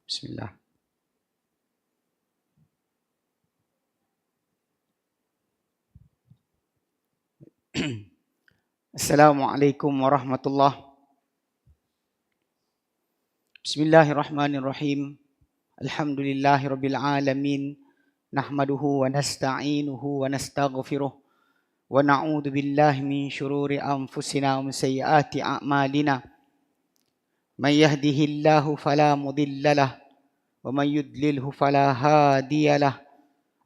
Bismillah. Assalamualaikum warahmatullahi. Bismillahirrahmanirrahim. Alhamdulillahi rabbil alamin. Nahmaduhu wa nasta'inuhu wa nastaghfiruh. Wa na'udzu billahi min syururi anfusina wa min sayyiati a'malina. Man yahdihillahu fala mudilla lah wa man yudlilhu fala hadiya lah.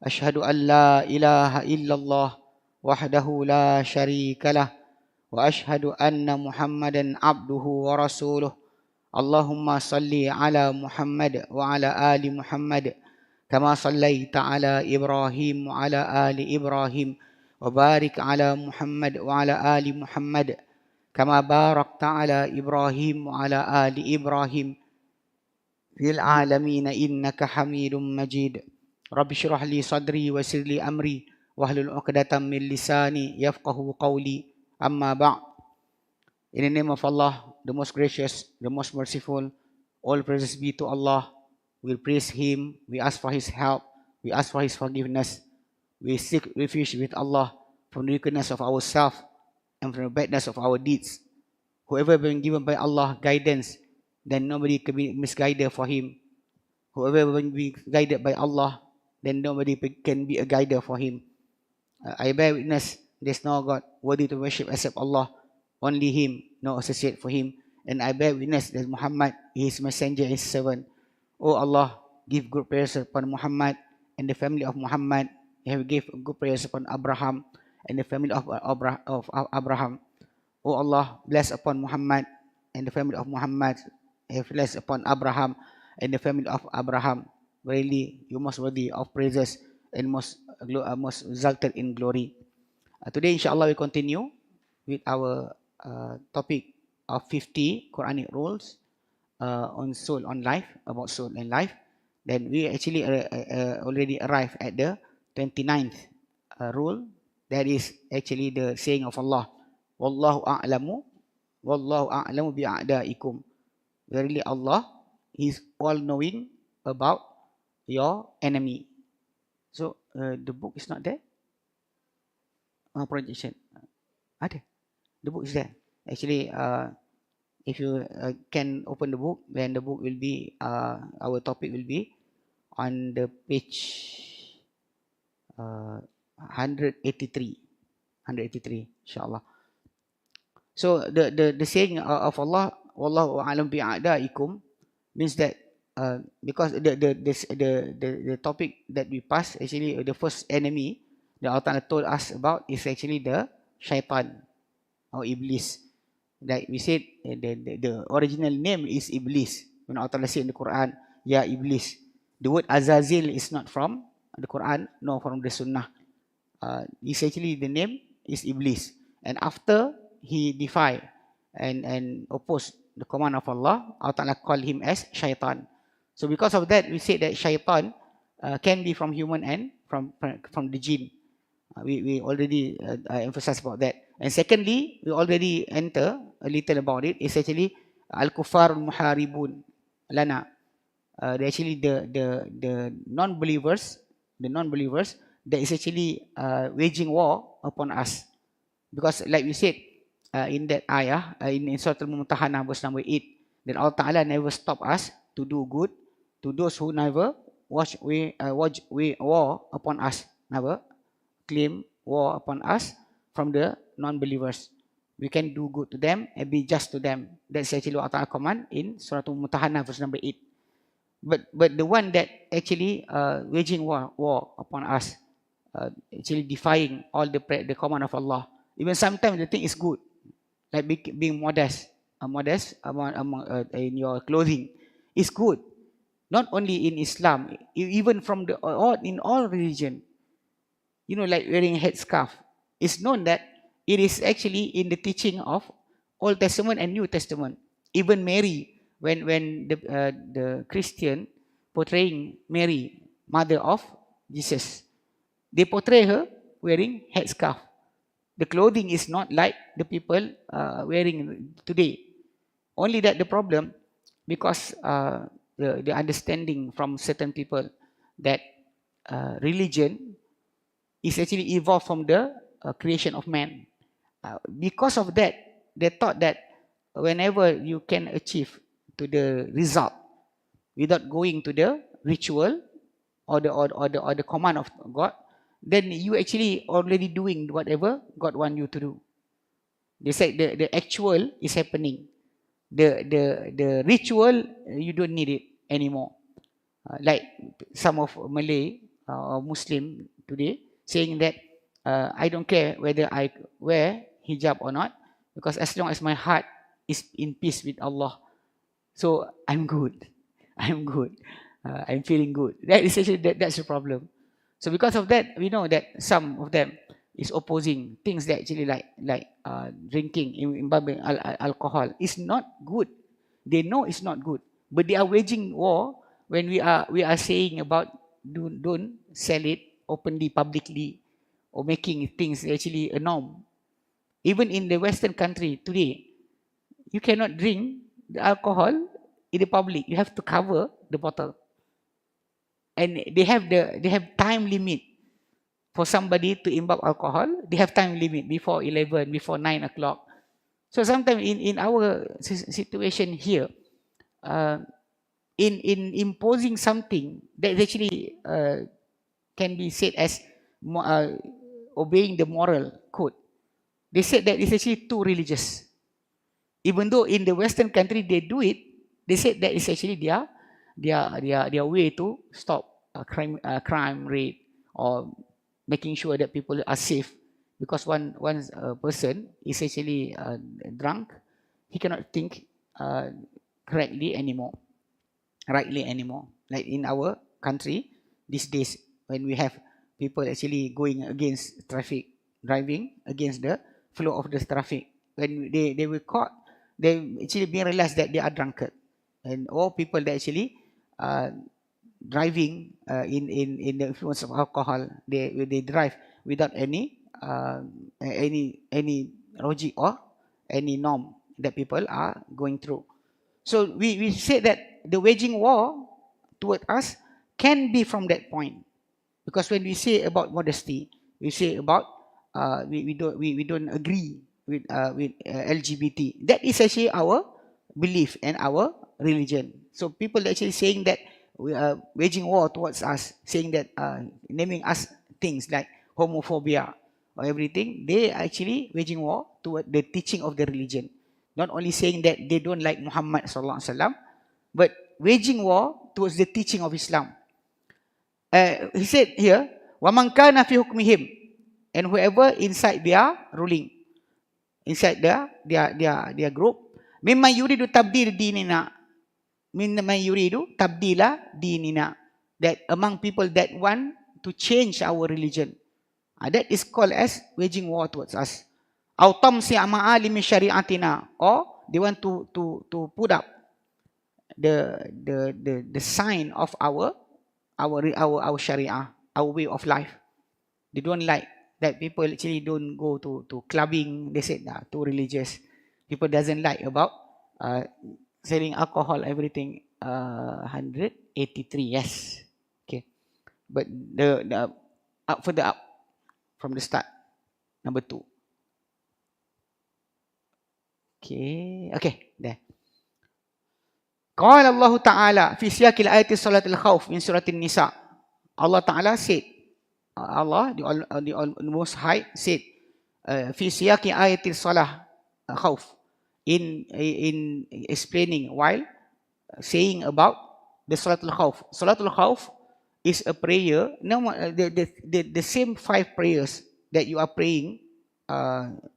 Asyhadu an la ilaha illallah wahdahu la syarika lah wa asyhadu anna Muhammadan abduhu wa rasuluh. Allahumma salli ala Muhammad wa ala ali Muhammad kama sallaita ala Ibrahim wa ala ali Ibrahim wa barik ala Muhammad wa ala ali Muhammad kama barakta ala Ibrahim wa ala ali Ibrahim fil alamin innaka Hamidum Majid. Rabbi shrah li sadri wa yassir li amri wahlul 'uqdatam min lisani yafqahu qawli. Amma ba'd. In the name of Allah, the most gracious, the most merciful, all praises be to Allah. We praise Him, we ask for His help, we ask for His forgiveness. We seek refuge with Allah from the wickedness of ourselves and from the badness of our deeds. Whoever been given by Allah guidance, then nobody can be misguided for him. Whoever been guided by Allah, then nobody can be a guider for him. I bear witness, there's no God worthy to worship except Allah. Only Him, no associate for Him. And I bear witness that Muhammad is His messenger, His servant. O Allah, give good prayers upon Muhammad and the family of Muhammad. You have give good prayers upon Abraham and the family of Abraham. O Allah, bless upon Muhammad and the family of Muhammad. Have blessed upon Abraham and the family of Abraham. Verily, you most worthy of praises and most exalted in glory. Today, inshallah, we continue with our topic of 50 Quranic rules on soul, on life, about soul and life. Then we actually already arrived at the 29th rule. That is actually the saying of Allah, Wallahu a'lamu bi'a'daikum. Verily Allah is all knowing about your enemy. So the book is not there. Projection. Ada. The book is there. Actually, if you can open the book, then the book will be, our topic will be on the page 183. 183, insyaAllah. So the saying of Allah, Wallahu a'lam bi'a'daikum, means that because the topic that we passed, actually the first enemy that Allah Ta'ala told us about is actually the shaitan or iblis. Like we said, the original name is iblis. When Allah Ta'ala said in the Quran, Ya iblis, the word Azazil is not from the Quran nor from the Sunnah. It's actually the name is iblis. And after he defied and opposed the command of Allah, Allah Ta'ala called him as shaitan. So because of that, we say that shaitan can be from human and from the jinn. We already emphasized about that. And secondly, we already enter a little about it. It's actually al-kufar al-muharibun lana. Actually the non-believers, that is actually waging war upon us. Because like we said in that ayah, in Surah Al-Mumtahanah verse number 8, that Allah Ta'ala never stop us to do good to those who never wage war upon us, never claim war upon us from the non-believers. We can do good to them and be just to them. That's actually what Allah Ta'ala command in Surah Al-Mumtahanah verse number 8. But the one that actually waging war upon us, actually defying all the command of Allah. Even sometimes the thing is good, like being modest in your clothing is good. Not only in Islam, even from in all religion. You know, like wearing a headscarf. It's known that it is actually in the teaching of Old Testament and New Testament. Even Mary, when the Christian portraying Mary, mother of Jesus, they portray her wearing headscarf. The clothing is not like the people wearing today. Only that the problem, because the understanding from certain people that religion is actually evolved from the creation of man. Because of that, they thought that whenever you can achieve to the result without going to the ritual or the command of God, then you actually already doing whatever God want you to do. They said the actual is happening. The ritual, you don't need it anymore. Like some of Malay or Muslim today saying that I don't care whether I wear hijab or not, because as long as my heart is in peace with Allah, so I'm good. I'm good. I'm feeling good. That is actually that's the problem. So because of that, we know that some of them is opposing things that actually like drinking, imbibing alcohol is not good. They know it's not good, but they are waging war when we are saying about don't sell it openly, publicly, or making things actually a norm. Even in the Western country today, you cannot drink the alcohol in the public. You have to cover the bottle, and they have time limit for somebody to imbibe alcohol. They have time limit before 11, before 9 o'clock. So sometimes in our situation here, in imposing something that actually can be said as obeying the moral code, they said that it's actually too religious. Even though in the Western country they do it, they said that it's actually their way to stop crime rate, or making sure that people are safe. Because one person is actually drunk, he cannot think rightly anymore. Like in our country these days, when we have people actually going against traffic, driving against the flow of the traffic, when they were caught, they actually being realized that they are drunkard, and all people that actually driving in the influence of alcohol, they drive without any logic or any norm that people are going through. So we say that the waging war toward us can be from that point, because when we say about modesty, we say about we don't agree with LGBT. That is actually our belief and our religion. So people actually saying that we are waging war towards us, saying that naming us things like homophobia or everything, they are actually waging war toward the teaching of the religion. Not only saying that they don't like Muhammad sallallahu alaihi wasallam, but waging war towards the teaching of Islam. He said here, وَمَنْ كَانَ فِي حُكْمِهِمْ, and whoever inside their ruling, inside their group, مِمَّنْ يُرِيدُ تَبْدِيلَ دِينِنَا, مِمَّنْ يُرِيدُ تَبْدِيلَ دِينِنَا, that among people that want to change our religion, that is called as waging war towards us. أَوْ تَمْسِعَ مَعَالِمِ شَرِيعَتِنَا, or they want to put up the sign of our sharia, our way of life. They don't like that people actually don't go to clubbing. They said too religious. People doesn't like about selling alcohol, everything. 183, yes, okay. But the up further up from the start, number 2. Okay, there. Qala Allah Ta'ala fi siyaqil ayati salatil khawf min suratin Nisa. Allah Ta'ala said, Allah, the Most High said, fi siyaqi ayati salah khawf, in explaining, while saying about the salatul khawf. Salatul khawf is a prayer, the same 5 prayers that you are praying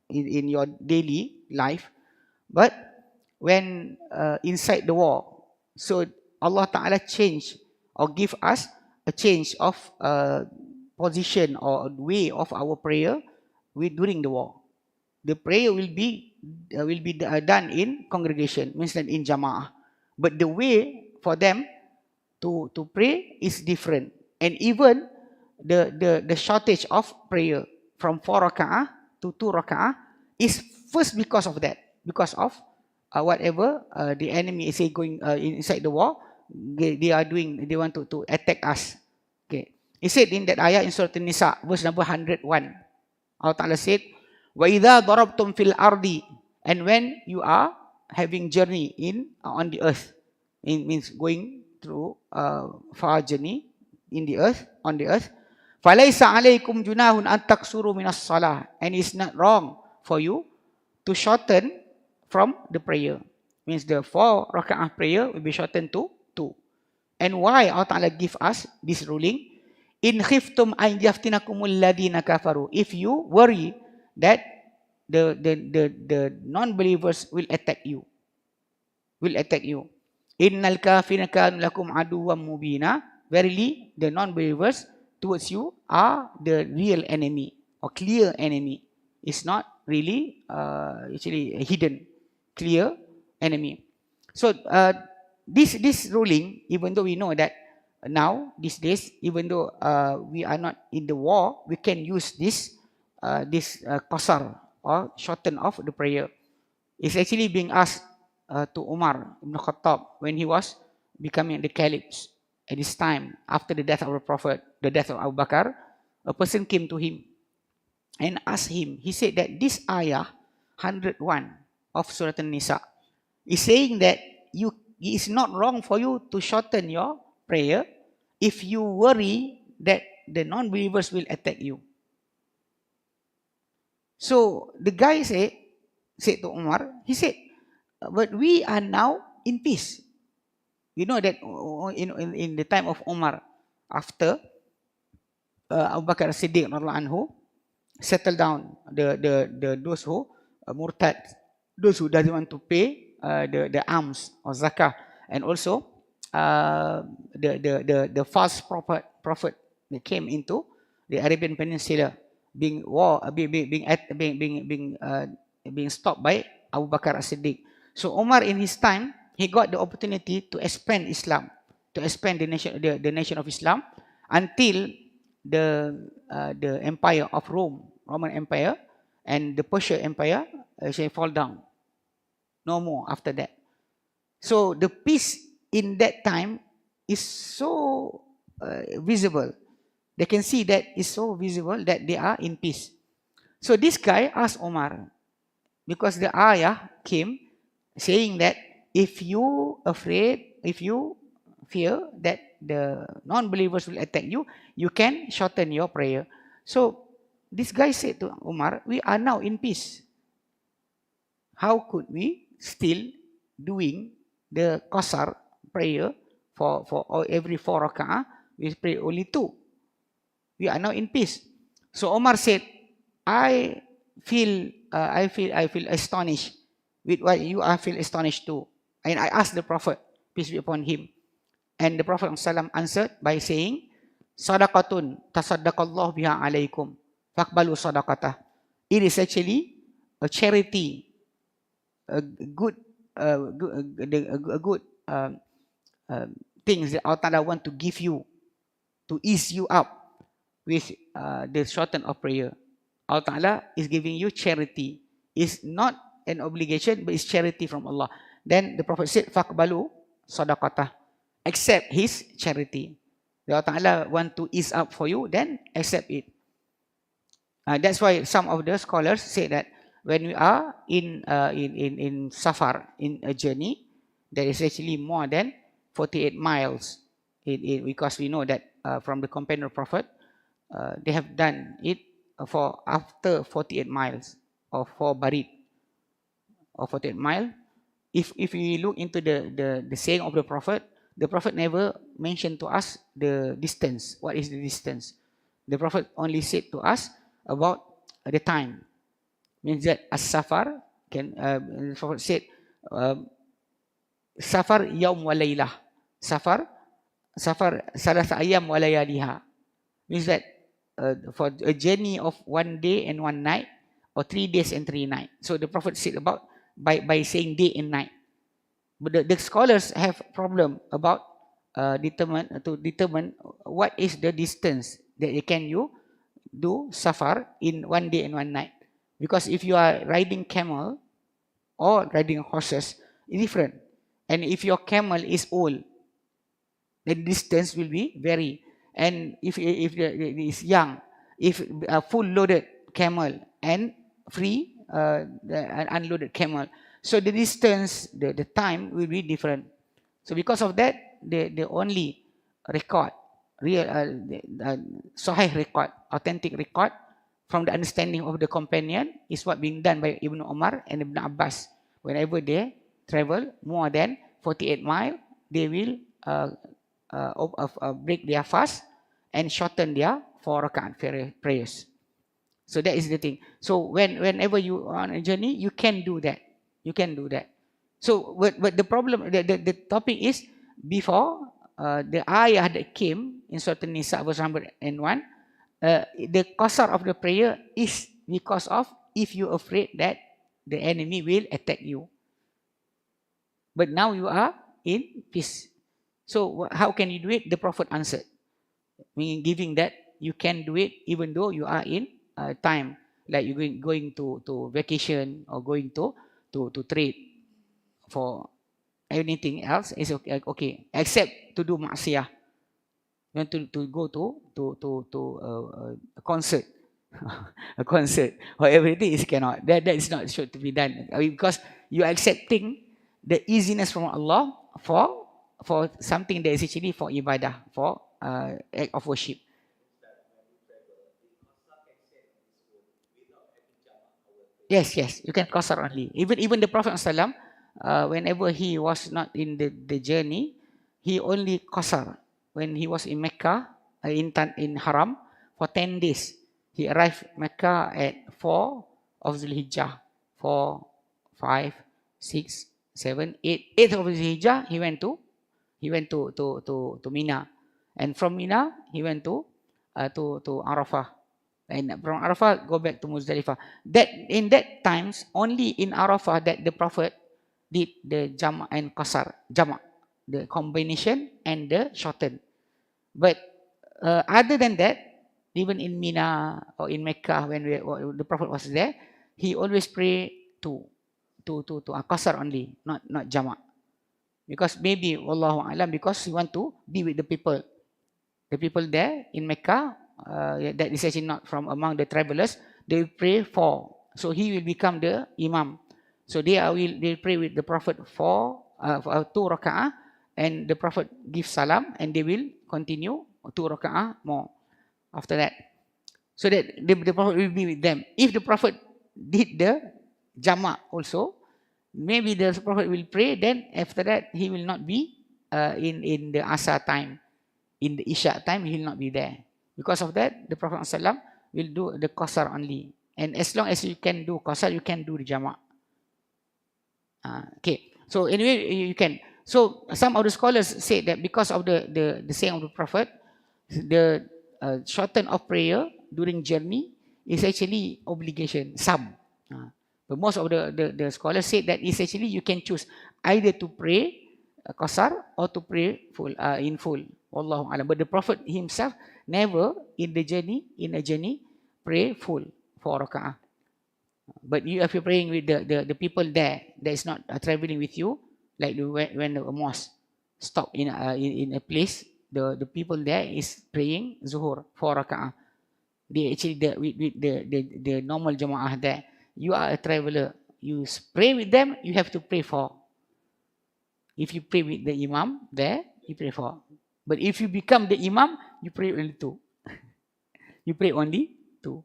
in your daily life, but when inside the war. So Allah Ta'ala change or give us a change of position or way of our prayer during the war. The prayer will be done in congregation, means that in jama'ah, but the way for them to pray is different. And even the shortage of prayer from 4 raka'ah to 2 raka'ah is first because of that, because of whatever the enemy is going inside the war, they want to attack us. Okay. He said in that ayah in Surah An-Nisa, verse number 101, Allah Ta'ala said, وَإِذَا ضَرَبْتُمْ فِي الْأَرْضِ, and when you are having journey on the earth, it means going through far journey on the earth, فَلَيْسَ عَلَيْكُمْ جُنَاهٌ أَن تَقْصُرُوا مِنَ الصَّلَاةِ, and it's not wrong for you to shorten from the prayer. Means the 4 raka'ah prayer will be shortened to 2. And why Allah Ta'ala give us this ruling? In khiftum an yaftinakumul ladina kafaru. If you worry that the non-believers will attack you. Innal kafirina kanu lakum aduwwan mubina. Verily, the non-believers towards you are the real enemy or clear enemy. It's not really actually a hidden, clear enemy. So this ruling, even though we know that now these days, even though we are not in the war, we can use this qasar or shorten of the prayer. It's actually being asked to Umar ibn Khattab when he was becoming the caliph. At this time, after the death of the Prophet, the death of Abu Bakr, a person came to him and asked him. He said that this ayah 101 of Surah An-Nisa is saying that it is not wrong for you to shorten your prayer if you worry that the non-believers will attack you. So the guy said to Umar, he said, but we are now in peace. You know that in the time of Umar, after Abu Bakr as-Siddiq anhu settled down those who murtad, those who doesn't want to pay the alms or zakah, and also the false prophet that came into the Arabian Peninsula, being stopped by Abu Bakr as-Siddiq. So Umar in his time, he got the opportunity to expand Islam, to expand the nation of Islam until the empire of Roman Empire, and the Persian Empire actually fall down. No more after that. So the peace in that time is so visible. They can see that it's so visible that they are in peace. So this guy asked Umar, because the ayah came saying that if you fear that the non-believers will attack you, you can shorten your prayer. So this guy said to Umar, we are now in peace. How could we still doing the qasar prayer for every 4 raka'ah? We pray only 2. We are now in peace. So Umar said, I feel astonished with what you are feel astonished too. And I asked the Prophet, peace be upon him. And the Prophet ﷺ answered by saying, Sadaqatun tasaddaqallahu biha alaikum. Faqbalu sadaqatah. It is actually a charity, a good things that Allah Ta'ala want to give you, to ease you up with the shorten of prayer. Allah Ta'ala is giving you charity. It's not an obligation, but it's charity from Allah. Then the Prophet said, Faqbalu sadaqatah. Accept his charity. Allah Ta'ala want to ease up for you, then accept it. That's why some of the scholars say that when we are in safar, in a journey, that is actually more than 48 miles. Because we know that from the companion Prophet, they have done it for after 48 miles or 4 barid or 48 miles. If we look into the saying of the Prophet never mentioned to us the distance. What is the distance? The Prophet only said to us about the time. Means that as-safar can the Prophet said safar yaum wa laylah. Safar salasa ayam wa layaliha. Means that for a journey of 1 day and 1 night, or 3 days and 3 nights. So the Prophet said about by saying day and night. But the scholars have problem about determine what is the distance that you do safar in 1 day and 1 night. Because if you are riding camel or riding horses, it's different. And if your camel is old, the distance will be vary. And if it is young, if a full loaded camel and free an unloaded camel, so the distance, the time will be different. So because of that, the only record, real sahih record, authentic record from the understanding of the companion is what being done by Ibn Umar and Ibn Abbas. Whenever they travel more than 48 miles, they will break their fast and shorten their 4 rakaat prayers. So that is the thing. So whenever you are on a journey, you can do that. You can do that. So but the problem, the topic is before the ayah that came in Surah An-Nisa verse 101, the qasar of the prayer is because of if you're afraid that the enemy will attack you. But now you are in peace. So how can you do it? The Prophet answered, meaning giving that you can do it even though you are in time, like you're going to vacation or going to trade. For anything else is okay, except to do maksiyah. You want to go to a concert, a concert or everything is cannot. That is not should to be done, because you are accepting the easiness from Allah for something that is actually for ibadah, for act of worship. Yes, you can qasar only. Even the Prophet ﷺ, whenever he was not in the journey, he only qasar. When he was in Mecca, in Haram, for 10 days. He arrived Mecca at 4 of Zulhijjah. 4, 5, 6, 7, 8. 8 of Zulhijjah, he went to Mina. And from Mina, he went to Arafah. And from Arafah, go back to Muzdalifah. That in that times, only in Arafah that the Prophet did the jama' and qasar. Jama', the combination and the shorten. But other than that, even in Mina or in Mecca, when the Prophet was there, he always pray to qasar only, not jama'. Because maybe, wallahu alam, because he want to be with the people there in Mecca, that is actually not from among the travelers, they will pray for. So he will become the imam. So they pray with the Prophet for 2 raka'ah, and the Prophet gives salam, and they will continue 2 raka'ah more after that. So that the Prophet will be with them. If the Prophet did the jama' also, maybe the Prophet will pray, then after that he will not be in the Asar time. In the Isha time, he will not be there. Because of that, the Prophet ﷺ will do the qasar only. And as long as you can do qasar, you can do the jama'. Okay. So anyway, you can. So some of the scholars say that because of the saying of the Prophet, the shorten of prayer during journey is actually obligation. Some. But most of the scholars say that it's actually you can choose either to pray qasar or to pray full in full. Wallahu alam. But the Prophet himself never in a journey pray full 4 raka'ah. But if you're praying with the people there that is not traveling with you, like when a mosque stop in a place, the people there is praying zuhur 4 raka'ah. They actually with the normal jamaah there. You are a traveler. You pray with them, you have to pray 4. If you pray with the imam there, you pray 4. But if you become the imam, you pray only 2. You pray only 2.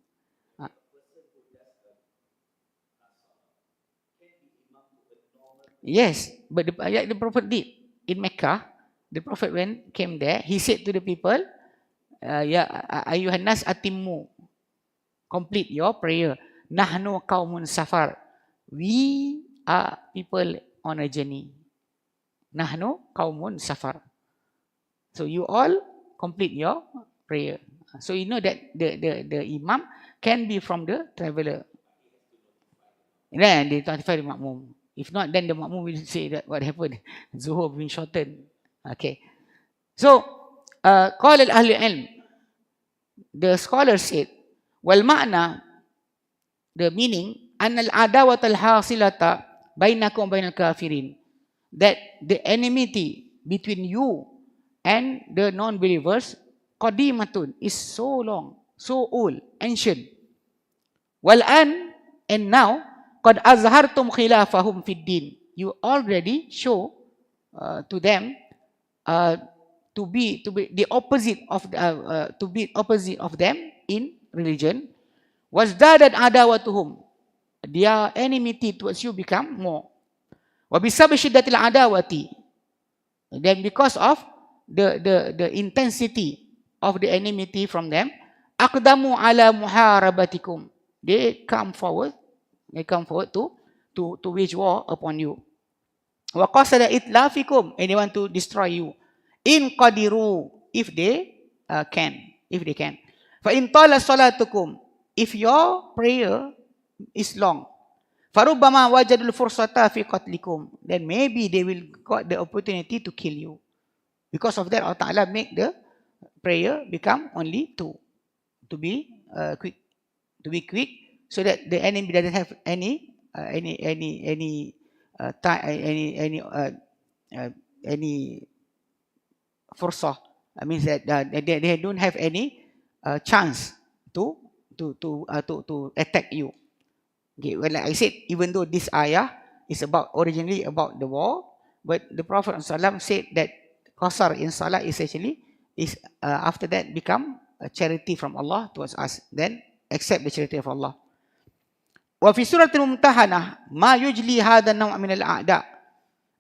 Yes, but the Prophet did in Mecca. The Prophet when came there, he said to the people, "Ya ayuhan nas atimmu, complete your prayer. Nahnu qaumun safar. We are people on a journey. Nahnu qaumun safar. So you all complete your prayer." So you know that the imam can be from the traveler. Then they notify the makmum. If not, then the makmum will say that what happened. Zuhur being shortened. Okay. So, qala al-ahli ilm. The scholar said, wal ma'na, the meaning, anna al-adawat al-hasilata bainakum bainal kafirin. That the enmity between you and the non-believers, qadimatun, is so long, so old, ancient. Wal-an, and now, qad azhartum khilafahum fid din. You already show to them to be the opposite of them in religion. Wazdadat adawatuhum. Their enmity towards you become more. Wa bisabab shiddatil adawati. Then because of the intensity of the enmity from them, aqdamu ala muharabatikum. They come forward to wage war upon you. Wa qasada itlafikum, and they want to destroy you. In qadiru, if they can. Fa in tala salatukum, if your prayer is long, farubbama wajadul fursata fi qatlikum, then maybe they will got the opportunity to kill you. Because of that, Allah Ta'ala make the prayer become only two, to be quick, so that the enemy doesn't have any fursah. I mean that they don't have any chance to attack you. Okay, well, like I said, even though this ayah is originally about the war, but the Prophet ﷺ said that qasar in salah is actually after that become a charity from Allah towards us. Then accept the charity of Allah. Wa fi suratul Mumtahanah ma yujli hadha naw' min al-a'da.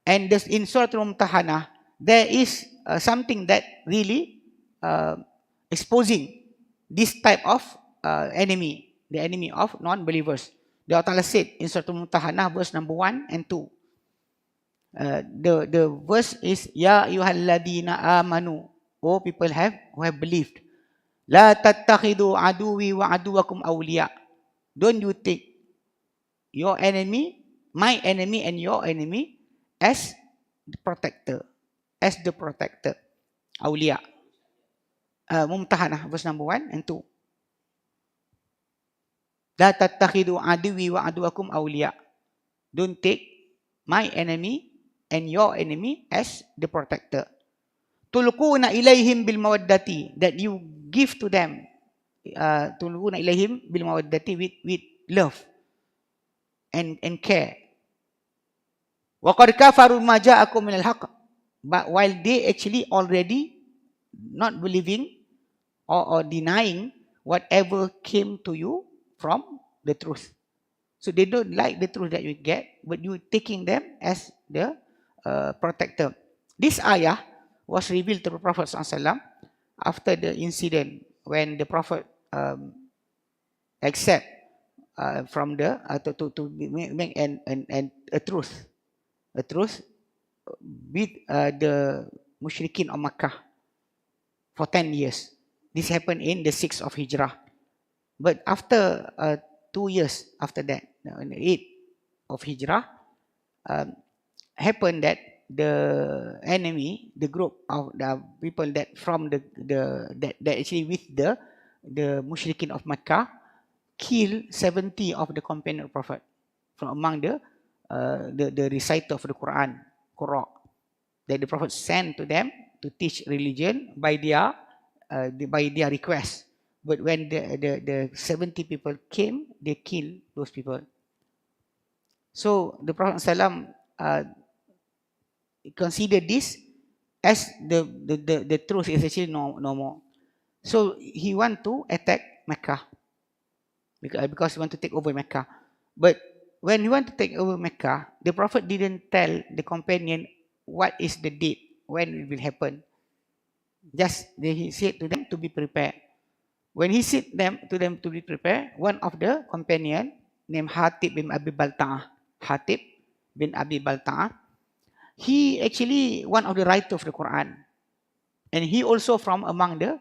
And this, in suratul Mumtahanah, there is something that really exposing this type of enemy, the enemy of non-believers. The Allah Ta'ala said in Surah Al-Mumtahanah, verse number 1 and 2. The verse is, Ya ayyuhalladhina amanu, O people who have believed. La tattakhidu aduwi wa aduwakum awliya. Don't you take your enemy, my enemy and your enemy as the protector. Awliya. Mumtahanah, verse number 1 and 2. La tattakhidu aduwi wa aduwakum awliya. Don't take my enemy and your enemy as the protector. Tulquna ilayhim bil mawaddati, that you give to them. Tulquna ilayhim bil mawaddati, with love and care. Wa qad kafaru ma ja'akum min al-haqq. But while they actually already not believing or denying whatever came to you from the truth. So they don't like the truth that you get, but you taking them as the protector. This ayah was revealed to the Prophet ﷺ after the incident when the Prophet accept from the to make a truth with the mushrikin of Makkah for 10 years. This happened in the 6th of Hijrah. But after 2 years after that, in the 8th of Hijrah, happened that the enemy, the group of the people that from that actually with the mushrikin of Makkah, killed 70 of the companion of Prophet from among the reciter of the Qur'an, that the Prophet sent to them to teach religion by their request. But when the 70 people came, they killed those people. So the Prophet ﷺ considered this as the truth is actually no more. So he want to attack Mecca because he want to take over Mecca. But when he want to take over Mecca, the Prophet didn't tell the companion what is the date, when it will happen. Just he said to them to be prepared. When he said to them to be prepared, one of the companion named Hatib bin Abi Balta'ah, he actually one of the writer of the Quran, and he also from among the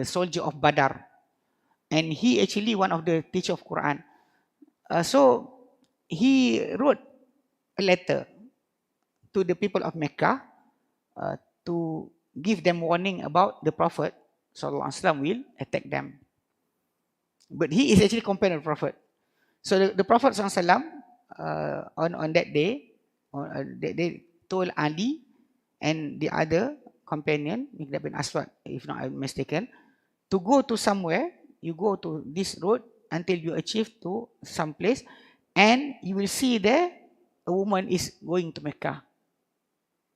soldier of Badr, and he actually one of the teacher of Quran. So he wrote a letter to the people of Mecca to give them warning about the Prophet Sallallahu Alaihi Wasallam will attack them. But he is actually companion of the Prophet. So the Prophet Sallallahu Alaihi Wasallam on that day, they told Ali and the other companion, Miqdad bin Aswad, if not I'm mistaken, to go to somewhere. You go to this road until you achieve to some place, and you will see there a woman is going to Mecca.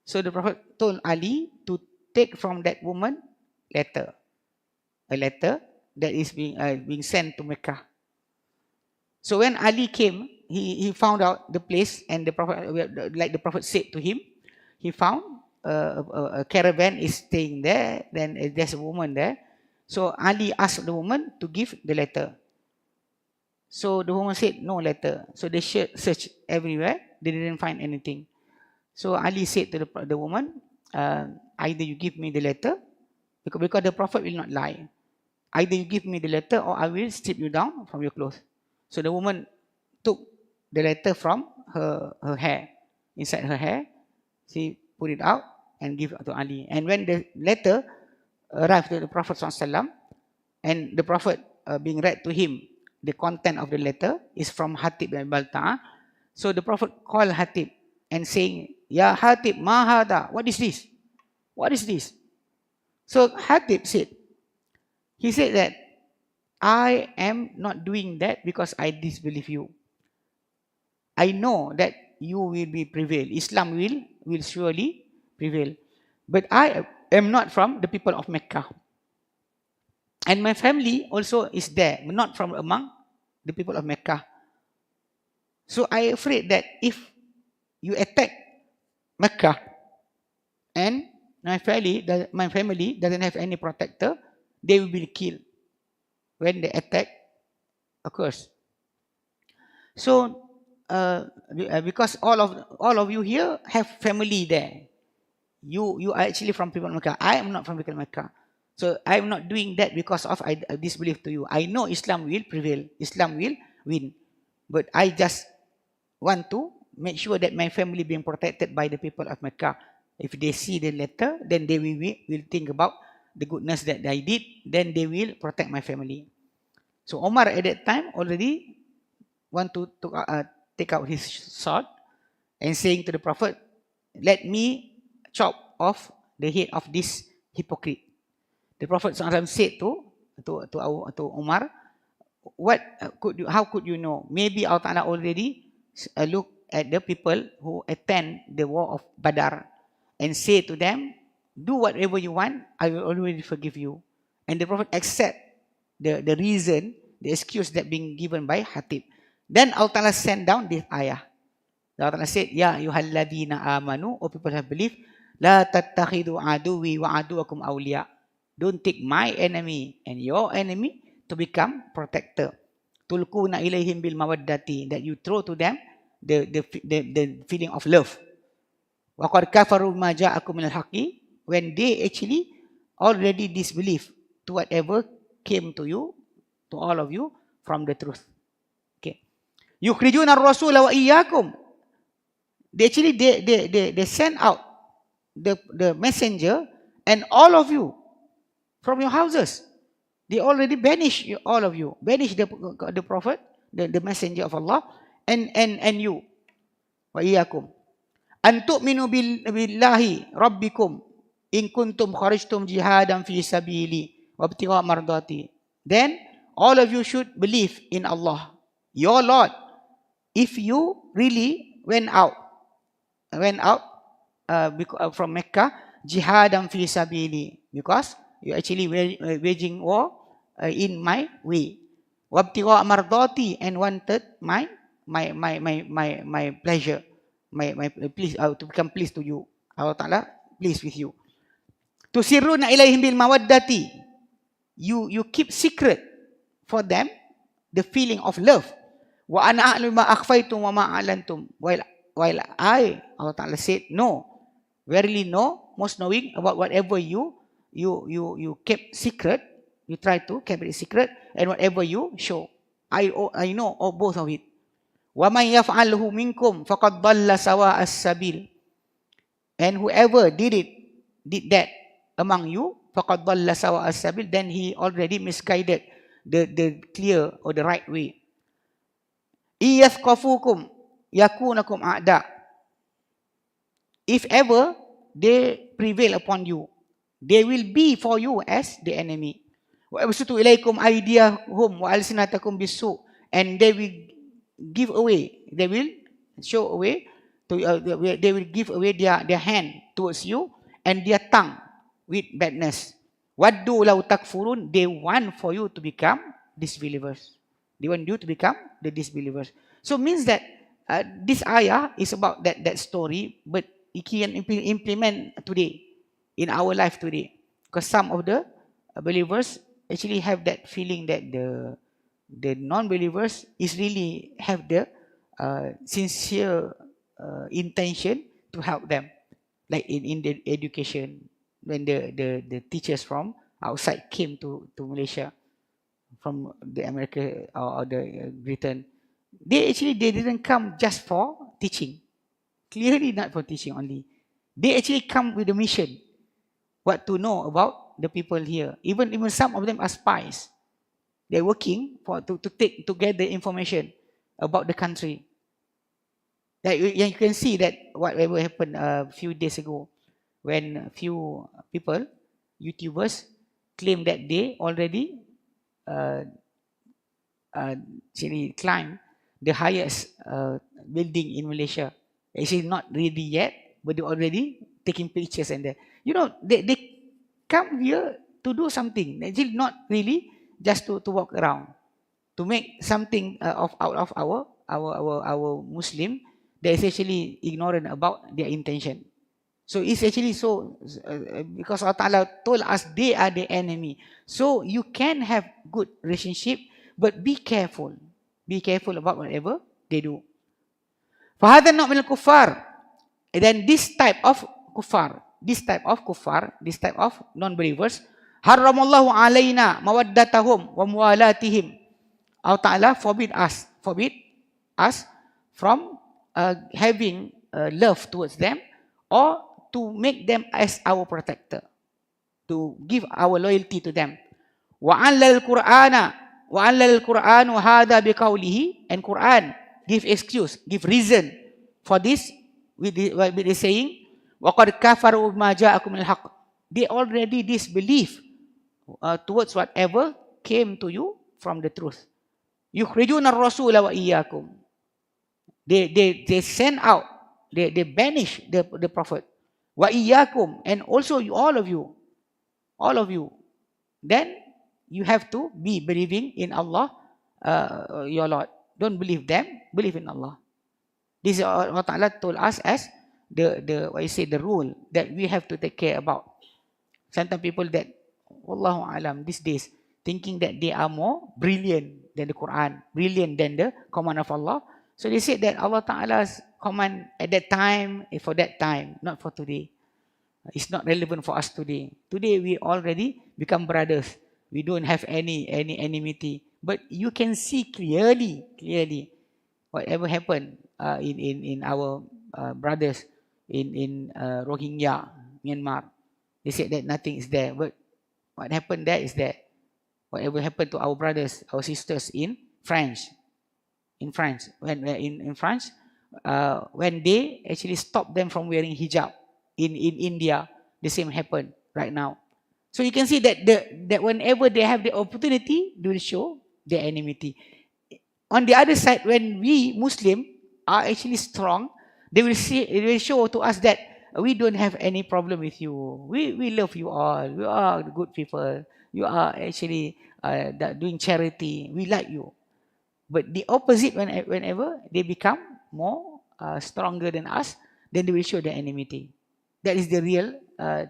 So the Prophet told Ali to take from that woman a letter that is being sent to Mecca. So when Ali came, he found out the place, and the Prophet, like the Prophet said to him, he found a caravan is staying there. Then there's a woman there. So Ali asked the woman to give the letter. So the woman said no letter. So they searched everywhere. They didn't find anything. So Ali said to the woman, either you give me the letter, because the Prophet will not lie. Either you give me the letter or I will strip you down from your clothes. So the woman took the letter from her hair, inside her hair. She put it out and give it to Ali. And when the letter arrived to the Prophet ﷺ, and the Prophet being read to him, the content of the letter is from Hatib bin Balta'a. So the Prophet called Hatib and saying, Ya Hatib, ma hada? What is this? What is this? So Hatib said, he said that I am not doing that because I disbelieve you. I know that you will be prevail. Islam will surely prevail. But I am not from the people of Mecca. And my family also is there, not from among the people of Mecca. So I afraid that if you attack Mecca and my family doesn't have any protector, they will be killed when the attack occurs. So because all of you here have family there, you are actually from people of Mecca. I am not from people of Mecca. So I am not doing that because of I disbelief to you. I know Islam will prevail. Islam will win. But I just want to make sure that my family being protected by the people of Mecca. If they see the letter, then they will think about the goodness that I did. Then they will protect my family. So Umar at that time already want to take out his sword and saying to the Prophet, let me chop off the head of this hypocrite. The Prophet said to Umar, how could you know? Maybe Allah Ta'ala already look at the people who attend the war of Badr and say to them, do whatever you want, I will already forgive you. And the Prophet accept the reason, the excuse that being given by Hatib. Then Allah Ta'ala sent down this ayah. Allah Ta'ala said, Ya ayyuhalladhina amanu, O people have believed, La tattakhidu aduwi wa aduwakum awliya. Don't take my enemy and your enemy to become protector. Tulkuna ilayhim bil mawaddati, that you throw to them the feeling of love. Wa qad kafaru ma ja'akum minal haqqi, when they actually already disbelieve to whatever came to you, to all of you, from the truth. Okay. Yukhrijuna ar-rasula wa iyyakum. They send out the messenger and all of you from your houses. They already banish all of you. Banish the Prophet, the messenger of Allah, and you. Wa iyyakum. An tu'minu billahi rabbikum in kuntum kharajtum jihadan fi sabili wa ibtigha mardati. Then all of you should believe in Allah, your Lord, if you really went out from Mecca, jihadan fi sabili, because you actually waging war in my way. Wabtigha mardati, and wanted my pleasure, my please, to become pleased to you. Allah Ta'ala pleased with you. Tusirruna ilayhim bil mawaddati. You keep secret for them the feeling of love. Wa ana a'lamu ma akhfaytum wa ma a'lantum. While I, Allah Ta'ala said, no, verily no, most knowing about whatever you kept secret, you try to keep it secret, and whatever you show, I know all both of it. Wa man yaf'alhu minkum faqad dalla sawa'a as-sabil. And whoever did that among you, faqad dalla sawa'a as-sabil, then he already misguided the clear or the right way. Iyathqafukum yakunakum a'da. If ever they prevail upon you. They will be for you as the enemy. وَأَبْسُطُوا إِلَيْكُمْ أَيْدِيَهُمْ وَأَلْسِنَتَكُمْ بِالسُّوءِ. And they will give away, they will show away, they will give away their hand towards you and their tongue with badness. وَدُّوا لَوْ تَكْفُرُونَ. They want for you to become disbelievers. They want you to become the disbelievers. So means that this ayah is about that story, but it can implement today, in our life today. Because some of the believers actually have that feeling that the non-believers is really have the sincere intention to help them. Like in the education, when the teachers from outside came to Malaysia, from the America or the Britain, they didn't come just for teaching. Clearly not for teaching only. They actually come with a mission, what to know about the people here. Even some of them are spies. They're working to get the information about the country. Like you can see that whatever happened a few days ago, when a few people, YouTubers, claim that they already climbed the highest building in Malaysia. Actually not really yet, but they already taking pictures and there. You know, they come here to do something. Actually not really just to walk around, to make something out of our Muslim that is actually ignorant about their intention. So it's actually so because Allah Ta'ala told us they are the enemy. So you can have good relationship, but be careful. Be careful about whatever they do. فَهَذَا النَّوْعِ مِنَ الْكُفَّارِ. And then this type of kuffar, this type of non-believers, حَرَّمَ اللَّهُ عَلَيْنَا مَوَدَّتَهُمْ وَمُوَالَاتِهِمْ. Allah Ta'ala forbid us from having love towards them, or to make them as our protector, to give our loyalty to them. وَعَلَّ الْقُرْآنُ هَذَا بِقَوْلِهِ. And Qur'an give excuse, give reason for this with the saying, وَقَدْ كَفَرُوا بِمَا جَاءَكُمْ مِنَ الْحَقِّ. They already disbelieve towards whatever came to you from the truth. يُخْرِجُونَ الرَّسُولَ وَإِيَّاكُمْ. They send out, they banish the Prophet. وَإِيَّاكُمْ. And also all of you. Then you have to be believing in Allah, your Lord. Don't believe them, believe in Allah. This is what Allah Ta'ala told us as the rule that we have to take care about. Sometimes people that, Wallahu alam, these days, thinking that they are more brilliant than the Quran, brilliant than the command of Allah. So they said that Allah Ta'ala's command at that time is for that time, not for today. It's not relevant for us today. Today we already become brothers. We don't have any enmity. But you can see clearly whatever happened in our brothers in Rohingya, Myanmar. They said that nothing is there. But what happened there is that whatever happened to our brothers, our sisters in France. In France, when they actually stopped them from wearing hijab in India, the same happened right now. So you can see that whenever they have the opportunity, they will show their enmity. On the other side, when we Muslim are actually strong, they will show to us that we don't have any problem with you. We love you all. You are good people. You are actually doing charity. We like you. But the opposite, whenever they become more stronger than us, then they will show their enmity. That is the real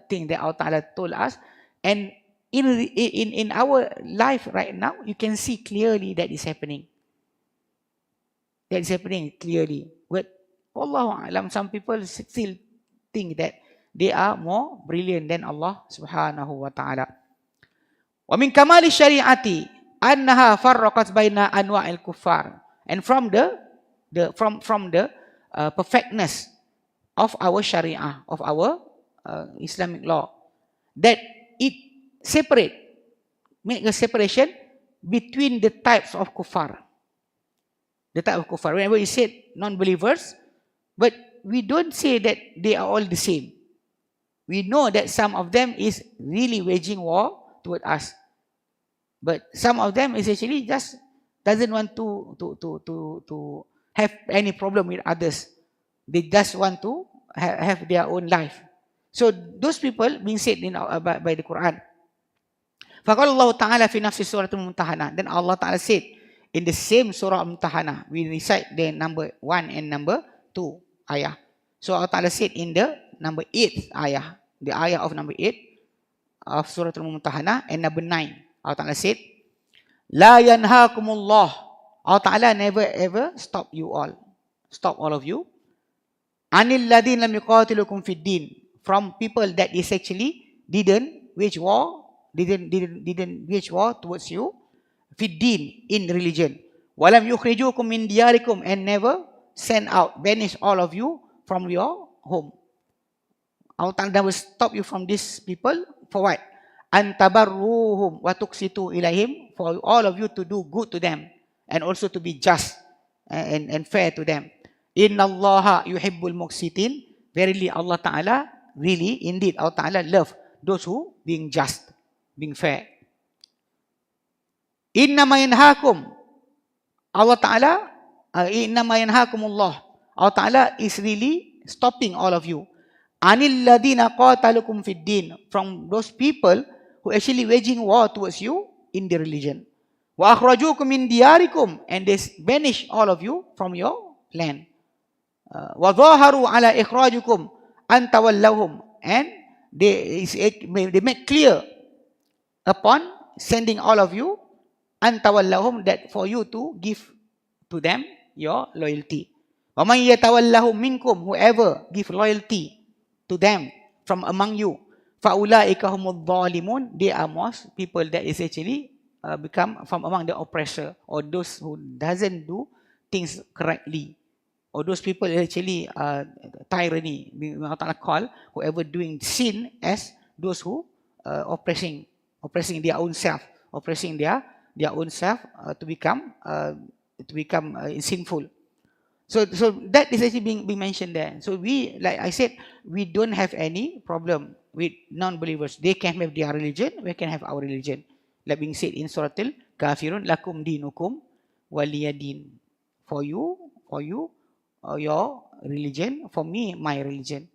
thing that Allah Ta'ala told us. And in our life right now, you can see clearly that is happening. That is happening clearly. But Allahu Alam, some people still think that they are more brilliant than Allah Subhanahu wa Ta'ala. Wa min kamali syari'ati annaha farraqat baina anwa'il kuffar. And from the perfectness of our Sharia, of our Islamic law, that it make a separation between the types of kuffar. The type of kuffar. Whenever you said non-believers, but we don't say that they are all the same. We know that some of them is really waging war toward us. But some of them is actually just doesn't want to have any problem with others. They just want to have their own life. So those people being said by the Quran. فَقَالَ اللَّهُ تَعَالَى فِي نَفْسِ سُورَةِ الْمُمْتَحَنَةِ. Then Allah Ta'ala said in the same surah Al-Mumtahanah, we recite the number 1 and number 2 ayah. So Allah Ta'ala said in the number 8 ayah, the ayah of number 8 of surah Al-Mumtahanah, and number 9, Allah Ta'ala said, La yanhaakumullah. Allah Ta'ala never ever stop all of you. Anil ladin lam yuqatilukum fid din. From people that is actually didn't wage war towards you, fid din, in religion. Walam yukhrijukum min diyarikum, and never send out, banish all of you from your home. Allah Ta'ala will stop you from these people for what? Antabarruhum wa tuqsitu ilaihim, for all of you to do good to them and also to be just and fair to them. Inna Allaha yuhibbul muqsitin. Verily Allah Ta'ala, really indeed Allah Ta'ala love those who being just, being fair. Innama yanhaakum, Allah Ta'ala, innama yanhaakumullah, Allah Ta'ala is really stopping all of you. Anil ladina qatalukum fid din, from those people who actually waging war towards you in the religion. Wa akhrajukum min diyarikum, and they banish all of you from your land. Wa dhaharu ala ikhrajukum an tawallahum, and they make clear upon sending all of you an tawallahum, that for you to give to them your loyalty. Wa man yatawallahum minkum, whoever give loyalty to them from among you, faulaika humudh dhalimun, they are most people that is actually become from among the oppressor, or those who doesn't do things correctly, or those people actually tyranny. Allah Ta'ala call whoever doing sin as those who oppressing their own self, oppressing their own self to become sinful. So that is actually being mentioned there. So we, like I said, we don't have any problem with non-believers. They can have their religion, we can have our religion. Like being said in Surah Al-Kafirun, lakum dinukum waliyadin. For you, your religion. For me, my religion.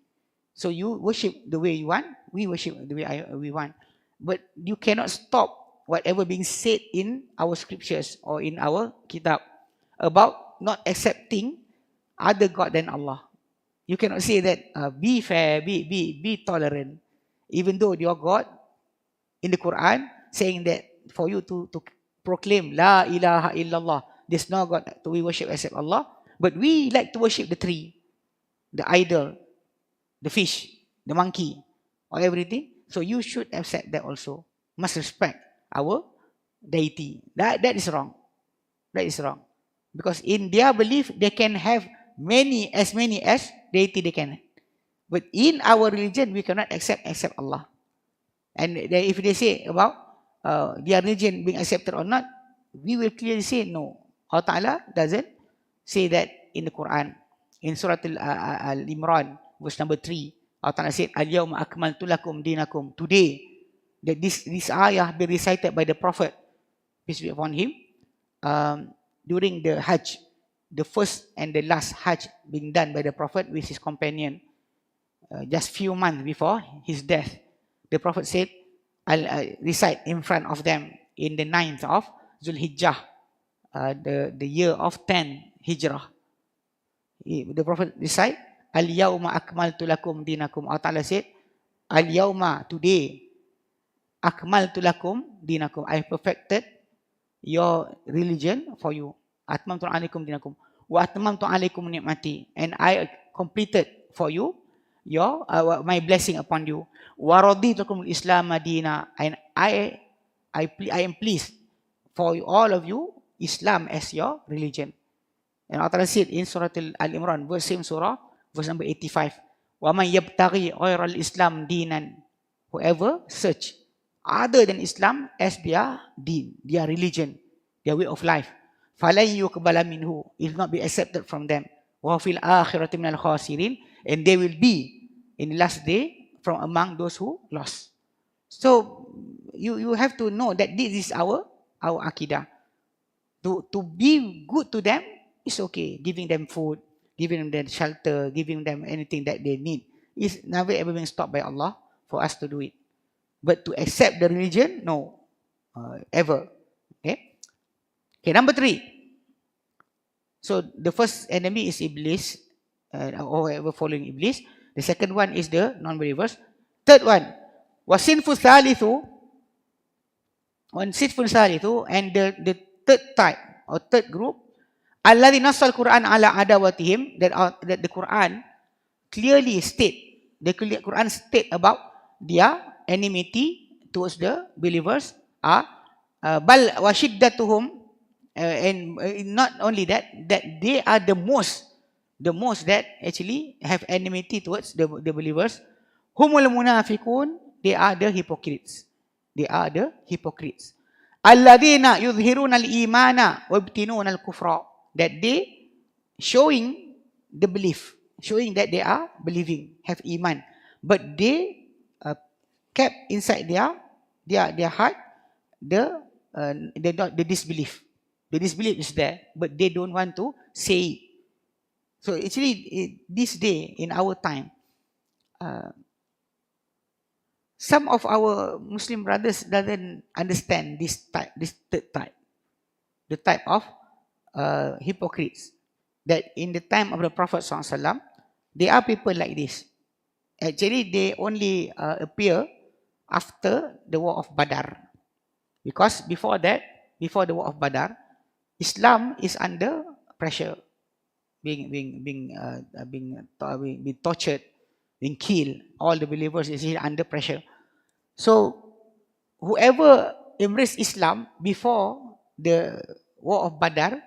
So you worship the way you want, we worship the way we want. But you cannot stop whatever being said in our scriptures or in our kitab about not accepting other God than Allah. You cannot say that be fair, be tolerant, even though your God in the Quran saying that for you to proclaim La ilaha illallah, there's no God to be worship except Allah. But we like to worship the tree, the idol, the fish, the monkey, or everything. So you should accept that also. Must respect our deity. That is wrong. That is wrong. Because in their belief, they can have many as deity they can. But in our religion, we cannot accept except Allah. And if they say about their religion being accepted or not, we will clearly say no. Allah Ta'ala doesn't say that in the Quran. In Surah Al-Imran, verse number 3, Allah Ta'ala said, Al-Yawma akmaltu lakum dinakum. Today, that this ayah be recited by the Prophet, peace be upon him, during the Hajj, the first and the last Hajj being done by the Prophet with his companion, just few months before his death. The Prophet said, I'll recite in front of them in the 9th of Zulhijjah, the year of 10 Hijrah. The Prophet recite, Al-Yawma akmaltu lakum dinakum. Allah Ta'ala said, Al-Yawma, today, akmaltu lakum dinakum. I perfected your religion for you. Atmamtu alaikum dinakum. Wa atmamtu alaikum ni'mati. And I completed for you your my blessing upon you. Wa raditu lakum al-Islam madina. And I am pleased for all of you Islam as your religion. And Allah said in Surah Al-Imran, same surah, verse number 85. Wa man yabtaghi ghayra al-Islam dinan. Whoever search other than Islam as their deen, their religion, their way of life, falan yuqbala minhu, it will not be accepted from them. Wa fil akhirati minal khasirin, and they will be in the last day from among those who lost. So you have to know that this is our akidah. To be good to them is okay. Giving them food, giving them shelter, giving them anything that they need is never ever been stopped by Allah for us to do it. But to accept the religion, no, ever. Okay. Okay. Number 3. So the first enemy is Iblis, or whoever following Iblis. The second one is the non-believers. Third one, wasinfu thalithu, and the third type or third group, alladhi nassal Qur'an ala adawatihim, that the Quran clearly state, the Quran state about their enmity towards the believers are bal washiddatuhum, and not only that they are the most that actually have enmity towards the believers. Humul munafiqun, they are the hypocrites. Alladhina yudhhiruna al-imana wa yubtinuna al-kufra, that they showing the belief, showing that they are believing, have iman, but they kept inside their heart the disbelief. The disbelief is there, but they don't want to say it. So actually, this day in our time, some of our Muslim brothers doesn't understand this third type, the type of hypocrites. That in the time of the Prophet SAW, there are people like this. Actually, they only appear after the war of Badr, because before that, before the war of Badr, Islam is under pressure, being tortured, being killed. All the believers is under pressure. So whoever embraced Islam before the war of Badr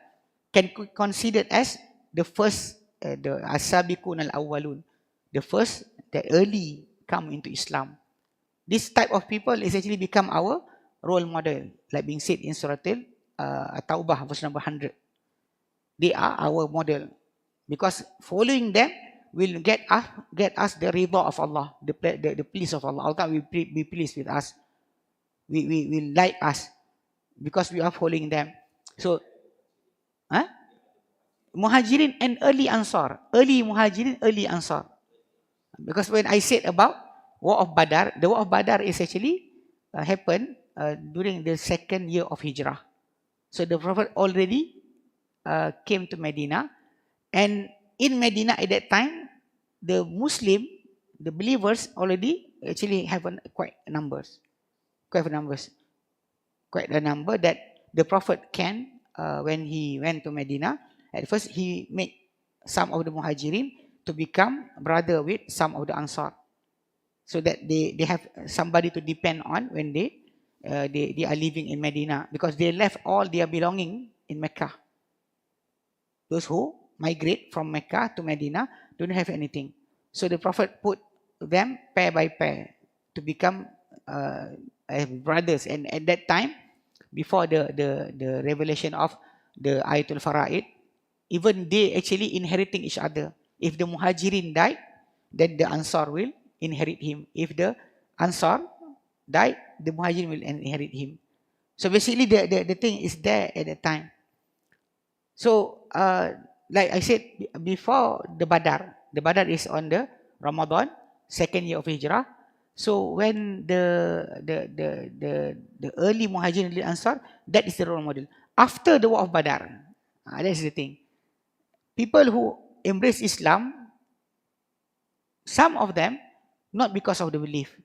can be considered as the first, the as-sabiqun al-awwalun, the first, the early come into Islam. This type of people is actually become our role model, like being said in Surah At-Taubah, verse number 100. They are our model, because following them will get us the rida of Allah, the please of Allah. Allah will be pleased with us. We will like us because we are following them. So, Muhajirin and early Ansar, early Muhajirin, early Ansar. Because when I said about war of Badr, the war of Badr is actually happened during the 2nd year of Hijrah. So the Prophet already came to Medina, and in Medina at that time, the Muslim, the believers already actually have quite a number that the Prophet can, when he went to Medina, at first he made some of the Muhajirin to become brother with some of the Ansar, so that they have somebody to depend on when they are living in Medina, because they left all their belonging in Mecca. Those who migrate from Mecca to Medina don't have anything. So the Prophet put them pair by pair to become brothers. And at that time, before the revelation of the Ayatul Fara'id, even they actually inheriting each other. If the Muhajirin died, then the Ansar will inherit him. If the Ansar died, the Muhajirin will inherit him. So basically the thing is there at that time. So like I said before, the Badr is on the Ramadan, 2nd year of Hijrah. So when the early Muhajirin and Ansar, that is the role model. After the war of Badr, that's the thing. People who embrace Islam, some of them, not because of the belief,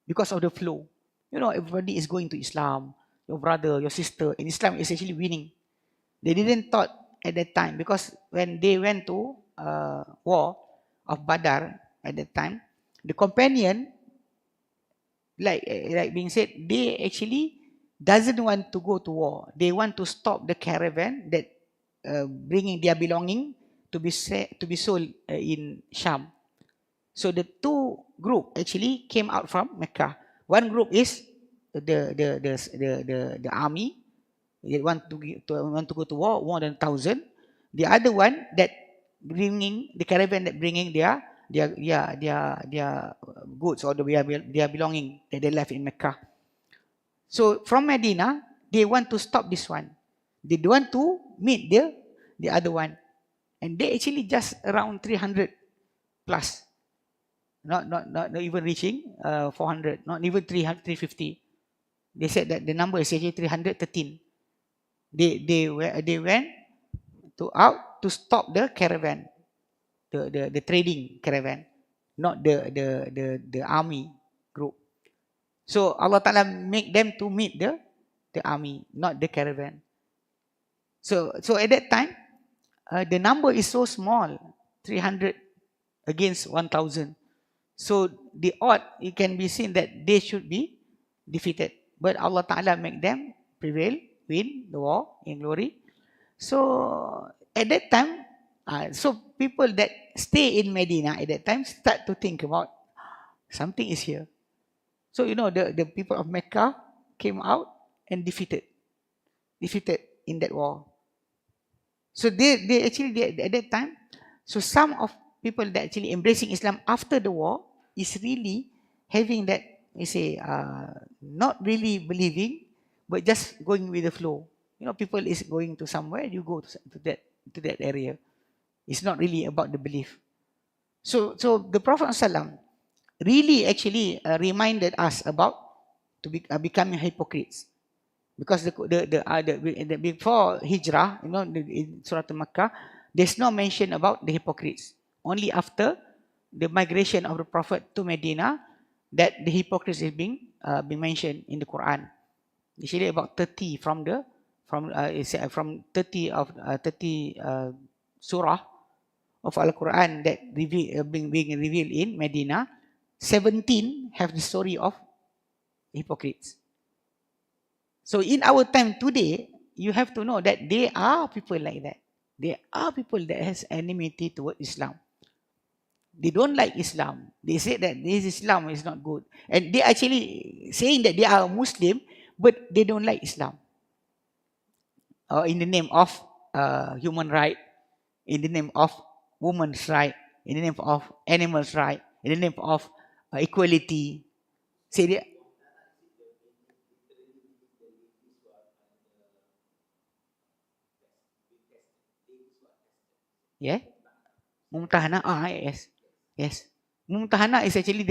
because of the flow. You know, everybody is going to Islam. Your brother, your sister in Islam is actually winning. They didn't thought at that time, because when they went to war of Badr at that time, the companion, like being said, they actually doesn't want to go to war. They want to stop the caravan that bringing their belonging to be sold in Sham. So the two group actually came out from Mecca. One group is the army. They want to go to war, more than 1,000. The other one that bringing the caravan that bringing their goods or their belonging that they left in Mecca. So from Medina, they want to stop this one. They don't want to meet the other one. And they actually just around 300 plus. Not even reaching 400, not even 300, 350. They said that the number is actually 313. They went out to stop the caravan, the trading caravan, not the army group. So Allah Ta'ala make them to meet the army, not the caravan. So at that time, the number is so small, 300 against 1,000. So the odd, it can be seen that they should be defeated. But Allah Ta'ala make them prevail, win the war in glory. So at that time, so people that stay in Medina at that time start to think about something is here. So the people of Mecca came out and defeated in that war. So they actually at that time, so some of people that actually embracing Islam after the war is really having that, we say, not really believing, but just going with the flow. People is going to somewhere, you go to that area. It's not really about the belief. So the Prophet ﷺ really actually reminded us about to becoming hypocrites, because the before Hijrah, in Surah Al-Makkah, there's no mention about the hypocrites. Only after the migration of the Prophet to Medina that the hypocrites is being mentioned in the Qur'an. Actually about 30 from 30 of 30 surah of Al-Quran that being revealed in Medina, 17 have the story of hypocrites. So in our time today, you have to know that there are people like that. There are people that has enmity toward Islam. They don't like Islam. They say that this Islam is not good. And they actually saying that they are Muslim, but they don't like Islam. In the name of human right, in the name of woman's right, in the name of animals' right, in the name of equality. Say that. Yeah? Mumtahana? Yes. Mumtahana is actually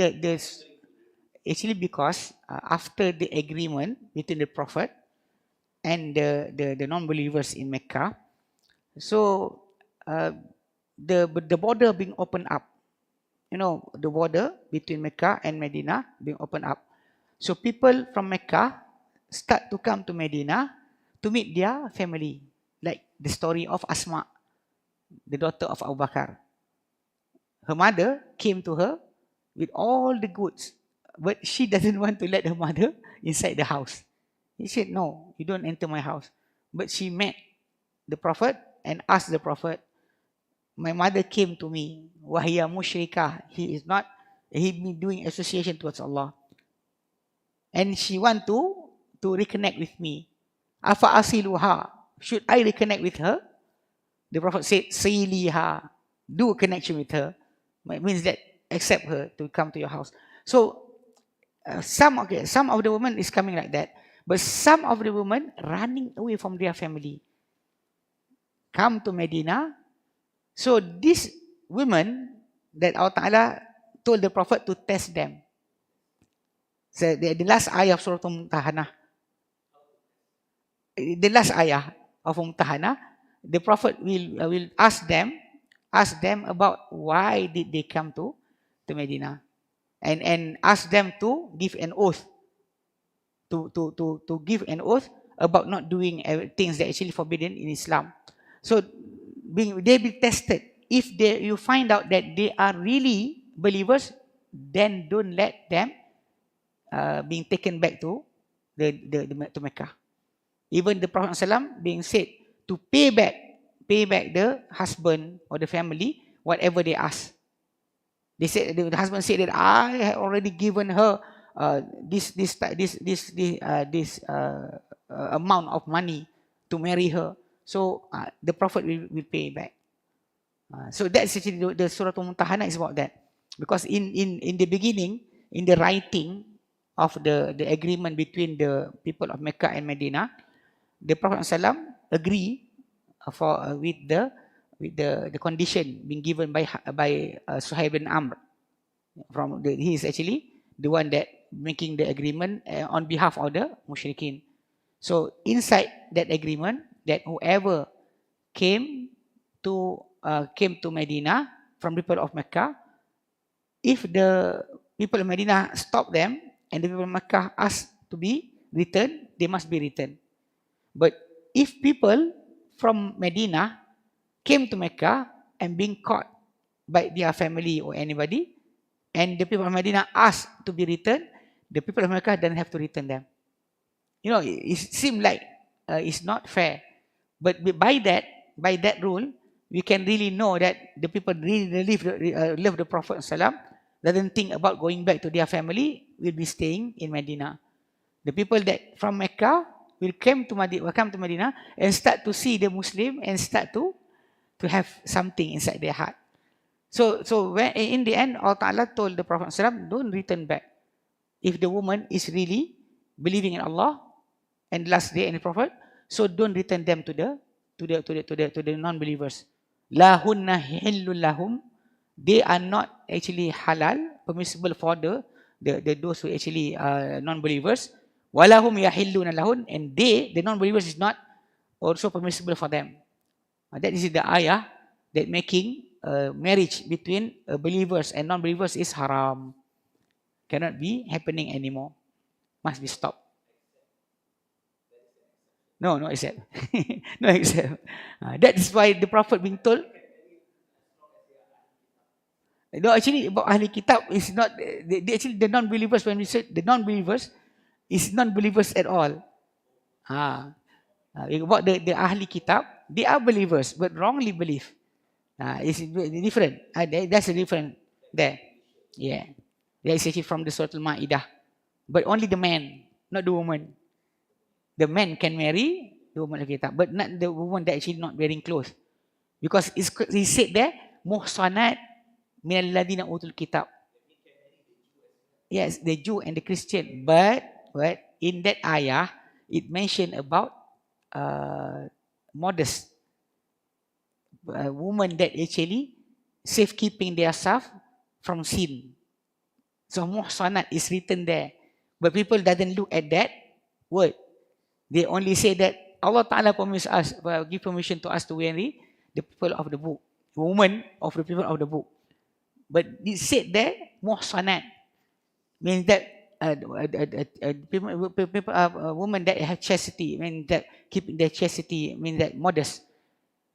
actually because after the agreement between the Prophet and the non-believers in Mecca, so the border being opened up. The border between Mecca and Medina being opened up. So people from Mecca start to come to Medina to meet their family, like the story of Asma, the daughter of Abu Bakar. Her mother came to her with all the goods, but she doesn't want to let her mother inside the house. He said, no, you don't enter my house. But she met the Prophet and asked the Prophet, my mother came to me, wahiyya mushrikah. He been doing association towards Allah. And she want to reconnect with me. Afa asiluha. Should I reconnect with her? The Prophet said, Sayliha. Do a connection with her. It means that accept her to come to your house. So some of the women is coming like that, but some of the women running away from their family, come to Medina. So these women that Allah Ta'ala told the Prophet to test them. So the last ayah of Surah Al-Mumtahanah, the last ayah of Mumtahanah, the Prophet will ask them about why did they come to Medina, and ask them to give an oath, to give an oath about not doing things that actually forbidden in Islam. So they be tested. If you find out that they are really believers, then don't let them being taken back to to Mecca. Even the Prophet ﷺ being said to pay back the husband or the family whatever they ask. They said the husband said that I have already given her this amount of money to marry her. So the Prophet will pay back. So that's actually the Surah Al-Mumtahanah is about that. Because in the beginning, in the writing of the agreement between the people of Mecca and Medina, the Prophet ﷺ agree with the condition being given by Suhaib bin Amr. He is actually the one that making the agreement on behalf of the mushrikeen. So inside that agreement, that whoever came to Medina from people of Mecca, if the people of Medina stop them and the people of Mecca ask to be returned, they must be returned. But if people from Medina came to Mecca and being caught by their family or anybody, and the people of Medina asked to be returned, the people of Mecca don't have to return them. You know, it seems like it's not fair. But by that rule, we can really know that the people really love the Prophet ﷺ, doesn't think about going back to their family, will be staying in Medina. The people that from Mecca will come to Medina and start to see the Muslim and start to have something inside their heart. So when in the end, Allah Ta'ala told the Prophet ﷺ, don't return back. If the woman is really believing in Allah and last day and the Prophet, so don't return them to the non-believers. La hunna hillul lahum. They are not actually halal, permissible for the those who actually non-believers. Walahum yahilluna lahun, and they, the non-believers, is not also permissible for them. That is the ayah that making marriage between believers and non-believers is haram. Cannot be happening anymore. Must be stopped. No except. No except. That is why the Prophet being told. No, actually about Ahli Kitab is not. They actually the non-believers, when we say the non-believers, is non-believers at all. About the Ahli Kitab, they are believers but wrongly believe. It's different. That's a different there. Yeah. That is actually from the Surah Al-Ma'idah. But only the man, not the woman. The man can marry the woman of Kitab, but not the woman that actually not wearing clothes. Because he said there, muhsanat minal ladina utul kitab. Yes, the Jew and the Christian. But in that ayah, it mentioned about modest woman that actually safekeeping their self from sin. So muhsanat is written there. But people doesn't look at that word. They only say that Allah Ta'ala give permission to us to marry the people of the book, woman of the people of the book. But it said there, muhsanat, means that women that have chastity, means that keeping their chastity, means that modest.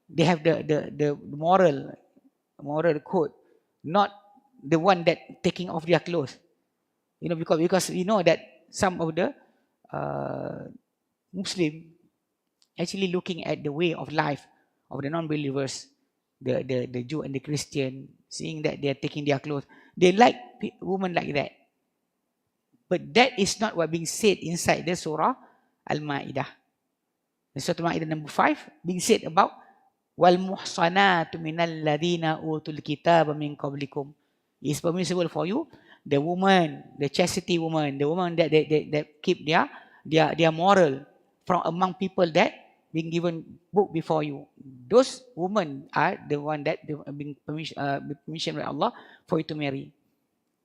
They have the moral code, not the one that taking off their clothes. You know, because we know that some of the Muslim actually looking at the way of life of the non-believers, the Jew and the Christian, seeing that they are taking their clothes. They like women like that. But that is not what being said inside the Surah Al-Ma'idah. The Surah Al-Ma'idah number 5 being said about wal muhsanatu minal ladina utul kitaba min qablikum. It's permissible for you, the woman, the chastity woman, the woman that keep their moral from among people that being given book before you. Those women are the one that being permission by Allah for you to marry,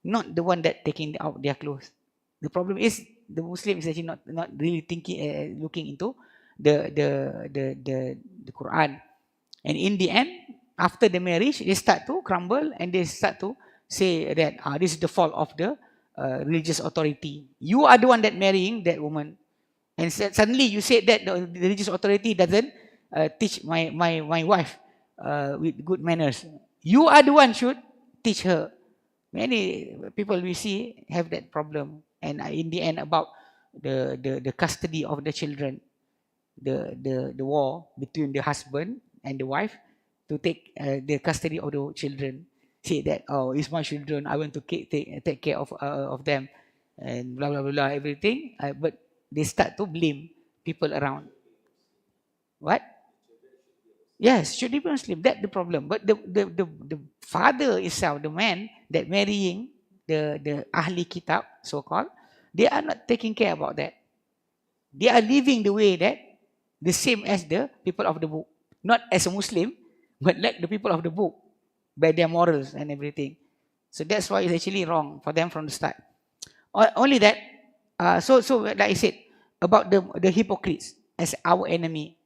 not the one that taking out their clothes. The problem is the Muslim is actually not really thinking, looking into the Quran, and in the end, after the marriage, they start to crumble and they start to say that this is the fault of the religious authority. You are the one that marrying that woman. And suddenly you said that the religious authority doesn't teach my wife with good manners. You are the one should teach her. Many people we see have that problem. And in the end, about the custody of the children, the war between the husband and the wife to take the custody of the children. Say that, oh, it's my children, I want to take care of them, and blah blah blah everything. But they start to blame people around. What? Yes, should be Muslim. That's the problem. But the father itself, the man that marrying the ahli kitab, so-called, they are not taking care about that. They are living the way that the same as the people of the book. Not as a Muslim, but like the people of the book, by their morals and everything. So that's why it's actually wrong for them from the start. Only that, so like I said, about the hypocrites as our enemy,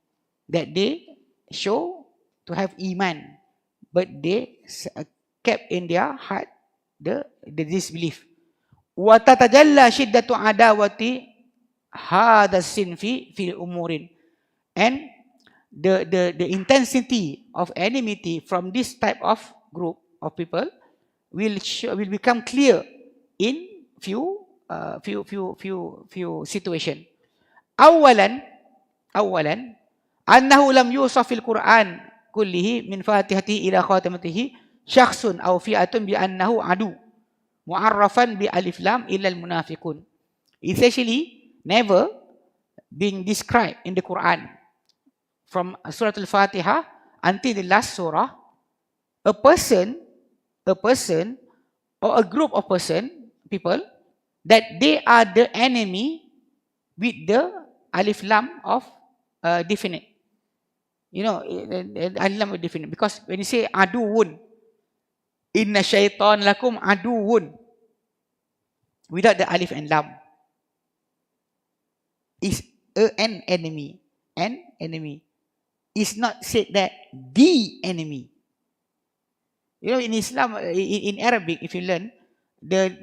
that they show to have iman, but they kept in their heart the disbelief. وَتَتَجَلَّى شِدَّةُ عَدَاوَةِ هَذَا الصِّنْفِ فِي الْأُمُورٍ. And the intensity of enmity from this type of group of people will become clear in few situation. أولا أنه لم يوصف في القرآن كله من فاتحته إلى خاتمته شخص أو فئة بأنه عدو معرفا بألف لام إلا المنافقون. It's actually never being described in the Quran from Surah Al-Fatihah until the last surah, a person or a group of people, that they are the enemy with the alif lam of definite. You know, alif lam of definite. Because when you say aduun, inna syaitan lakum aduun, without the alif and lam, is an enemy. An enemy. It's not said that the enemy. You know, in Islam, in Arabic, if you learn, the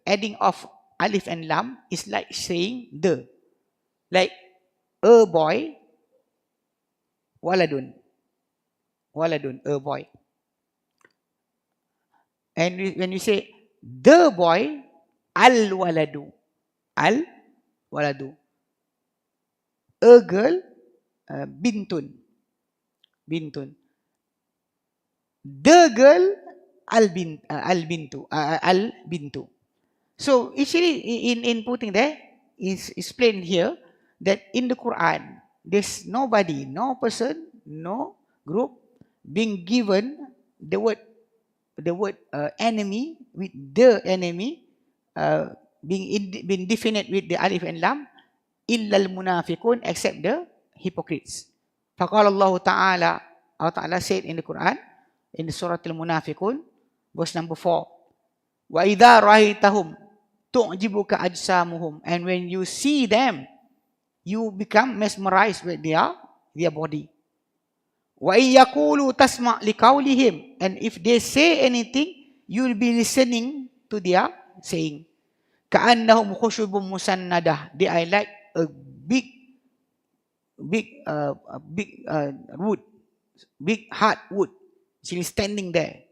adding of alif and lam is like saying the. Like a boy, waladun, a boy. And when you say the boy, al-waladu. A girl, bintun. The girl, al-bintu. So actually, in putting there, is explained here that in the Quran, there's nobody, no person, no group being given the word enemy with the enemy being definite with the alif and lam, illa al-munafiqun, except the hypocrites. Faqala Allah Ta'ala, Allah Ta'ala said in the Quran, in the Surah Al-Munafiqun, verse number 4, وَإِذَا رَأَيْتَهُمْ تُعْجِبُكَ أَجْسَامُهُمْ. And when you see them, you become mesmerized with their body. وَإِن يَقُولُوا تَسْمَعْ لِقَوْلِهِمْ. And if they say anything, you will be listening to their saying. كَأَنَّهُمْ خُشُبٌ مُسَنَّدَةٌ. They are like a big wood, big hard wood, actually standing there.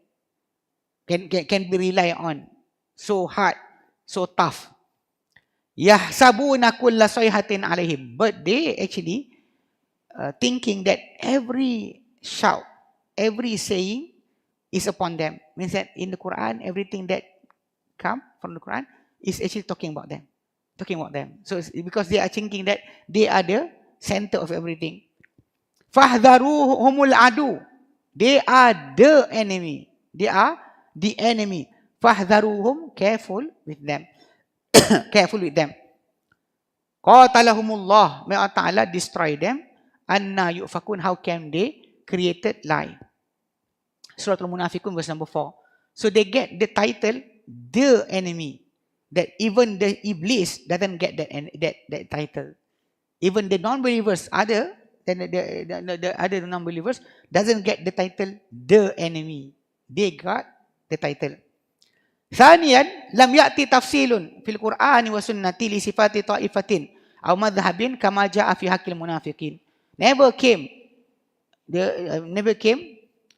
Can be relied on. So hard, so tough. يَحْسَبُونَ كُلَّ صَيْحَةٍ عَلَيْهِمْ. But they actually thinking that every shout, every saying is upon them. Means that in the Quran, everything that come from the Quran is actually talking about them. So it's because they are thinking that they are the center of everything. فَاحْذَرُوهُمُ الْعَدُوُ. They are the enemy. They are the enemy. فَاحْذَرُوهُمْ. Careful with them. Careful with them. قَاتَلَهُمُ May Allah Ta'ala destroy them. Anna yu'fakun. How can they created lie? Surah Al-Munafiqun verse number 4. So they get the title the enemy. That even the Iblis doesn't get that title. Even the non-believers, the other non-believers doesn't get the title the enemy. They got the title. ثانيا لم يأتي تفصيل في القرآن والسنة لصفات طائفة أو مذهب كما جاء في حق المنافقين. Never came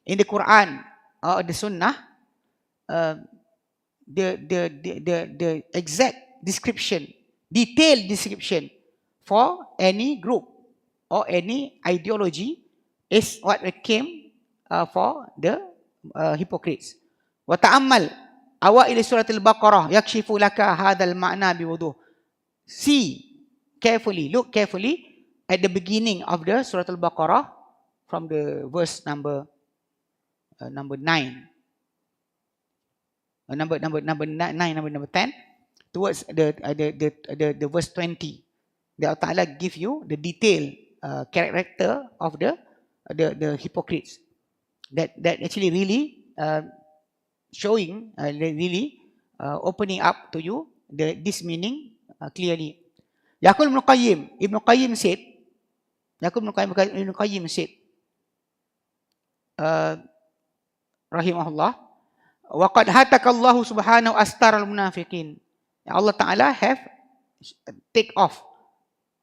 in the Quran or the Sunnah the exact description, detailed description for any group or any ideology is what came for the hypocrites. وتأمل أوائل سورة البقرة يكشف لك هذا المعنى بوضوح. See carefully, look carefully at the beginning of the Surah Al-Baqarah from the verse number 9. number 9, number 10, towards the verse 20. Allah Ta'ala give you the detail character of the hypocrites. That actually really showing, really opening up to you this meaning clearly. Yaqul Ibn Qayyim said, rahimahullah, wa qad hataka Allah subhanahu astar al-munafiqin. Allah Ta'ala have take off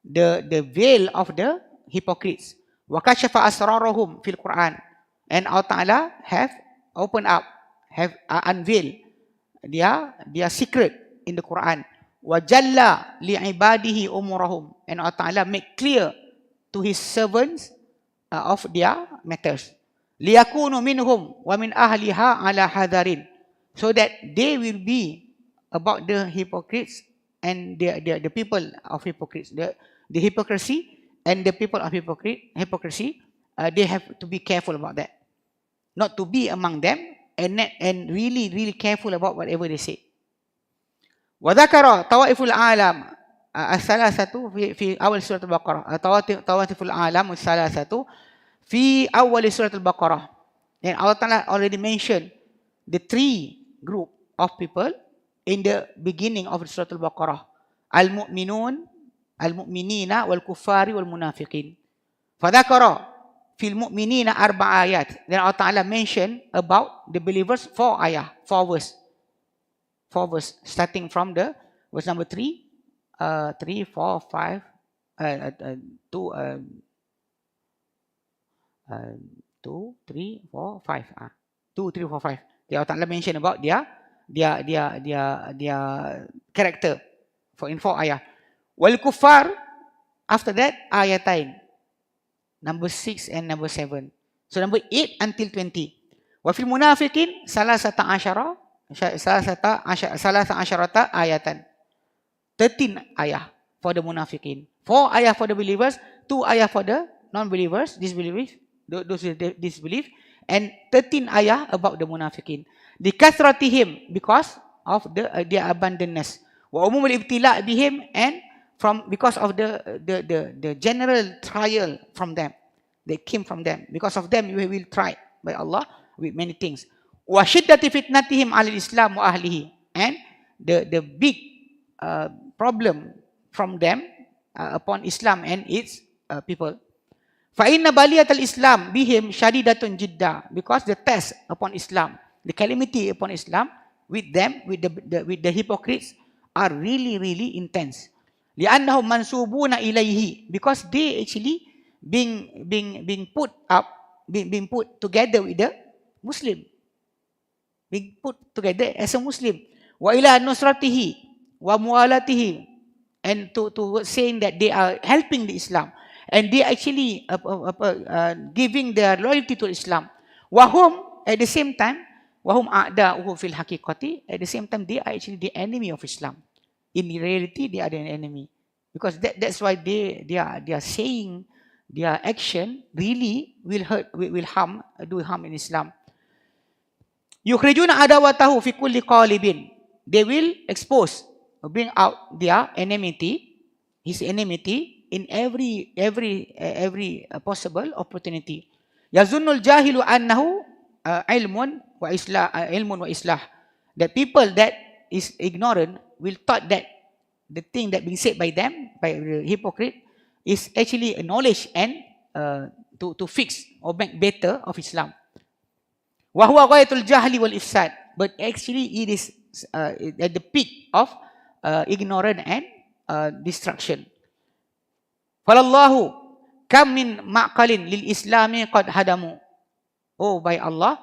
the veil of the hypocrites. Wa kashafa asrarahum fil Qur'an. And Allah Ta'ala have opened up, have unveiled their secret in the Quran. Wa jalla li ibadihi umurahum. And Allah Ta'ala make clear to his servants of their matters. Liyakunu minhum wa min ahliha ala hadarin. So that they will be about the hypocrites and the people of hypocrites. The hypocrisy and the people of hypocrisy, they have to be careful about that. Not to be among them and really careful about whatever they say. وذكر طوائف العالم الثلاثة في أول سورة البقرة. طوائف العالم الثلاثة في أول سورة البقرة. And Allah Ta'ala already mentioned the 3 group of people in the beginning of Surah Al-Baqarah. Al-Mu'minun, Al-Mu'minina, Wal-Kuffari, Wal-Munafiqin. فذكر في المؤمنين 4 ayat. Then Allah Ta'ala mentioned about the believers 4 ayah, 4 verse. 4 verse, starting from the verse number 3, 4, 5, 2, 3, 4, 5. 2, 3, 4, 5. Allah Ta'ala mentioned about their character in 4 ayah. Wal kuffar, after that, ayatain. Number 6 and number 7. So number 8 until 20. Wa fil munafiqin salasata asharata ayatan. 13 ayah for the munafiqin. 4 ayah for the believers, 2 ayah for the non-believers, disbelievers, those who disbelieve, and 13 ayah about the munafiqin. Dikathratihim, because of their abundantness. Wa umumul ibtila' bihim, and because of the general trial from them. They came from them. Because of them, we will try by Allah with many things. Wa shiddati fitnatihim 'alal Islam wa ahlihi, and the big problem from them upon Islam and its people. Fa inna baliyatal Islam bihim shadidatun jidda, because the test upon Islam, the calamity upon Islam with them, with the hypocrites, are really intense. Li'annahum mansubuna ilayhi, because they actually being put together with the Muslim, being put together as a Muslim. Wa ila nusratihi wa mualatihi, and to saying that they are helping the Islam, and they actually giving their loyalty to Islam. Wahum, at the same time, wahum a'da'uhu fil haqiqati, at the same time they are actually the enemy of Islam. In reality, they are the enemy, because that's why they are saying their action really will do harm in Islam. Yukhrijuna adawatahu fi kulli qalibin, they will expose or bring out their enmity, his enmity, in every possible opportunity. Yazunnul jahilu annahu ilmun wa islah. The people that is ignorant will thought that the thing that being said by them, by the hypocrite, is actually a knowledge and to fix or make better of Islam. Wa huwa ghayatul jahli wal ifsad, but actually it is at the peak of ignorance and destruction. Falallahu kam min ma'qalin lil islami qad hadamu. Oh, by Allah,